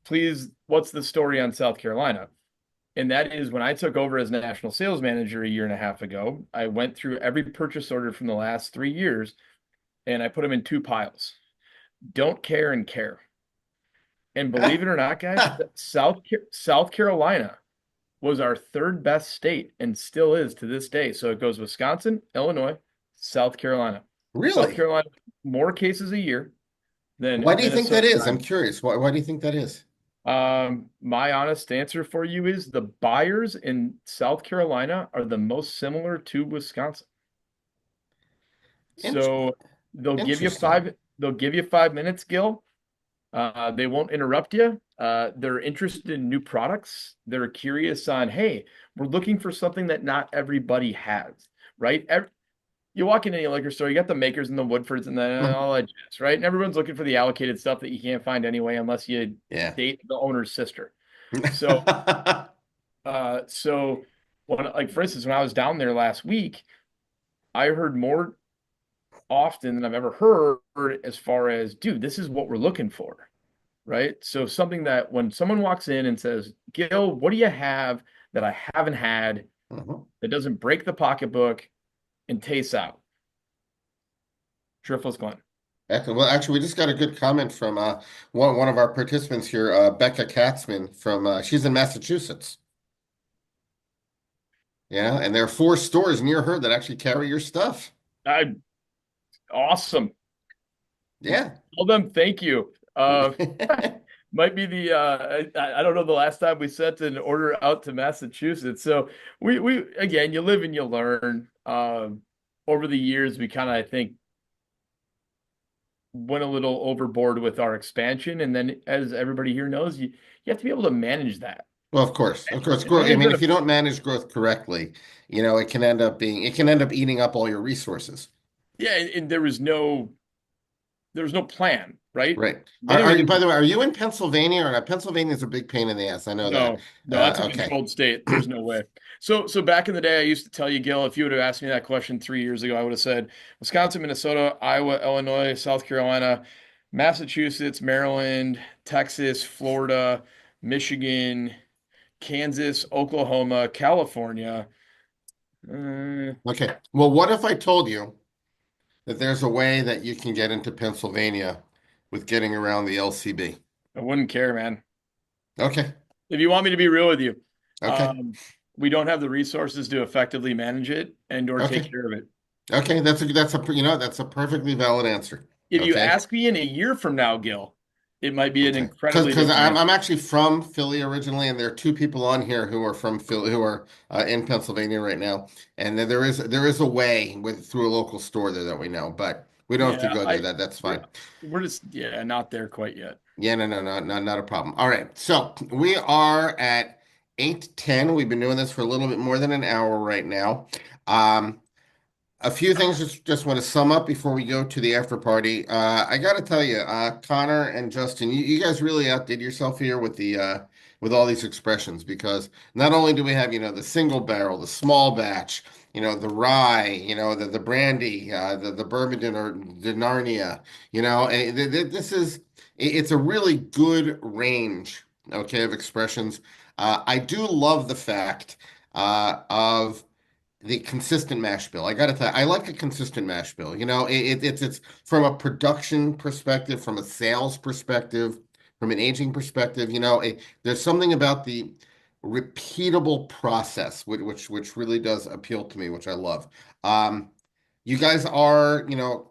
Please, what's the story on South Carolina? And that is, when I took over as national sales manager a year and a half ago, I went through every purchase order from the last 3 years and I put them in 2 piles. Don't care and care. And believe it or not, guys, South Carolina was our third best state and still is to this day. So it goes Wisconsin, Illinois, South Carolina. South Really? Carolina, more cases a year than Why do you think that Minnesota. is? I'm curious. Why do you think that is? My honest answer for you is the buyers in South Carolina are the most similar to Wisconsin. In- So Interesting. they'll give you 5 minutes, Gil. They won't interrupt you. They're interested in new products. They're curious on, hey, we're looking for something that not everybody has, right? You walk into any liquor store, you got the Makers and the Woodfords and all that jazz, right? And everyone's looking for the allocated stuff that you can't find anyway unless you Yeah. date the owner's sister. So, so when, like, for instance, when I was down there last week, I heard more often than I've ever heard as far as, dude, this is what we're looking for, right? So something that when someone walks in and says, Gil, what do you have that I haven't had that doesn't break the pocketbook and tastes out? Driftless Glen. Excellent. Well, actually, we just got a good comment from one of our participants here, Becca Katzman from she's in Massachusetts. Yeah, and there are 4 stores near her that actually carry your stuff. Awesome. Yeah. Tell them thank you. Might be the I don't know the last time we sent an order out to Massachusetts. So we again, you live and you learn. Over the years, we kind of, I think, went a little overboard with our expansion, and then as everybody here knows, you have to be able to manage that. Well, of course, growth. I Manage mean, that if you don't manage growth correctly, it can end up eating up all your resources. Yeah, and there was no plan, right? Right. Then Are you, everything. by the way, are you in Pennsylvania or not? Pennsylvania is a big pain in the ass. I know that. No, that's a Okay. controlled state. There's no way. So back in the day, I used to tell you, Gil, if you would have asked me that question 3 years ago, I would have said Wisconsin, Minnesota, Iowa, Illinois, South Carolina, Massachusetts, Maryland, Texas, Florida, Michigan, Kansas, Oklahoma, California. Okay. Well, what if I told you that there's a way that you can get into Pennsylvania with getting around the LCB? I wouldn't care, man. Okay. If you want me to be real with you, Okay. we don't have the resources to effectively manage it and or take care of it. Okay. That's a perfectly valid answer. If you Okay. ask me in a year from now, Gil, it might be an incredibly Because different answer. I'm actually from Philly originally, and there are 2 people on here who are from Philly who are in Pennsylvania right now, and there is a way through a local store there that we know, but we don't have to go there. That's fine. We're just not there quite yet. Yeah, no, not a problem. All right, so we are at 8:10. We've been doing this for a little bit more than an hour right now. A few things just want to sum up before we go to the after party. I got to tell you, Connor and Justin, you guys really outdid yourself here with the with all these expressions, because not only do we have the single barrel, the small batch, the rye, the brandy, the bourbon Narnia, it's a really good range, okay, of expressions. I do love the fact of the consistent mash bill. I got to tell you, I like a consistent mash bill. It's from a production perspective, from a sales perspective, from an aging perspective. There's something about the repeatable process which really does appeal to me, which I love. You guys are,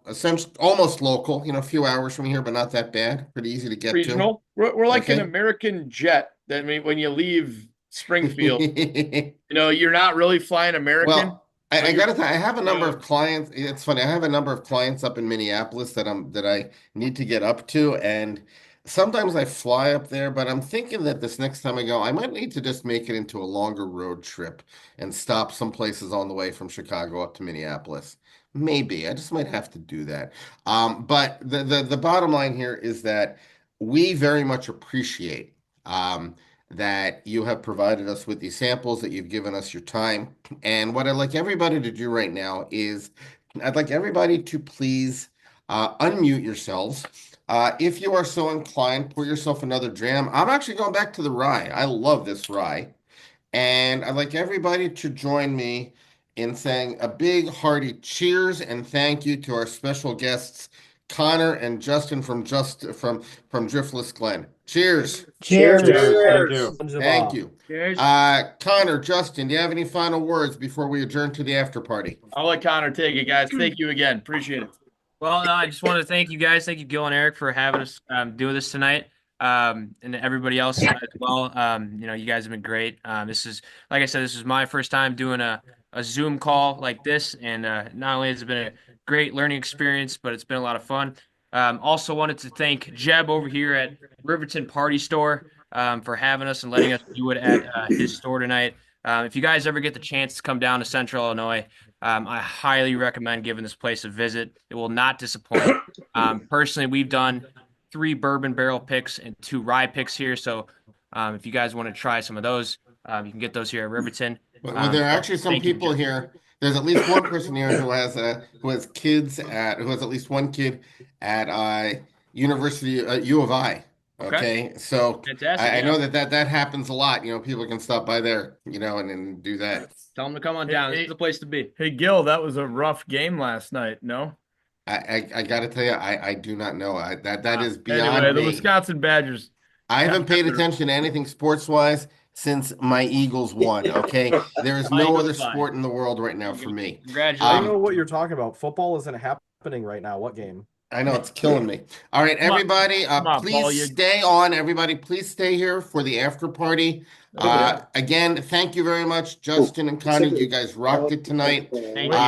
essentially almost local, a few hours from here, but not that bad. Pretty easy to get Regional. We're like an Okay. American jet. That when you leave Springfield, to. you're not really flying American. Well, I got to tell you, I have a number Yeah. of clients. It's funny. I have a number of clients up in Minneapolis that I need to get up to, and sometimes I fly up there. But I'm thinking that this next time I go, I might need to just make it into a longer road trip and stop some places on the way from Chicago up to Minneapolis. Maybe I just might have to do that. But the bottom line here is that we very much appreciate that you have provided us with these samples, that you've given us your time. And what I'd like everybody to do right now is I'd like everybody to please unmute yourselves. If you are so inclined, pour yourself another dram. I'm actually going back to the rye. I love this rye. And I'd like everybody to join me in saying a big hearty cheers and thank you to our special guests, Connor and Justin from Driftless Glen. Cheers. Cheers. Thank you. Thank you. Cheers. Connor, Justin, do you have any final words before we adjourn to the after party? I'll let Connor take it, guys. Thank you again. Appreciate it. Well, I just wanted to thank you guys. Thank you, Gil and Eric, for having us do this tonight. And everybody else as well. You guys have been great. This is, like I said, this is my first time doing a Zoom call like this. And not only has it been a great learning experience, but it's been a lot of fun. Also wanted to thank Jeb over here at Riverton Party Store for having us and letting us do it at his store tonight. If you guys ever get the chance to come down to Central Illinois, I highly recommend giving this place a visit. It will not disappoint. Personally, we've done 3 bourbon barrel picks and 2 rye picks here. So if you guys want to try some of those, you can get those here at Riverton. Well, there are actually some people here. There's at least one person here who has at least one kid at University U of I. Okay, so Fantastic. I know that happens a lot. People can stop by there, and do that. Tell them to come on down. This is the place to be. Hey, Gil, that was a rough game last night, no? I got to tell you, I do not know. That is beyond Anyway, the me. Wisconsin Badgers. I haven't paid attention to anything sports-wise since my Eagles won, okay? There is no other sport in the world right now for me. Congratulations. I don't know what you're talking about. Football isn't happening right now. What game? I know, it's killing me. All right, everybody, please stay on. Everybody, please stay here for the after party. Again, thank you very much, Justin and Connie. You guys rocked it tonight. Thank you.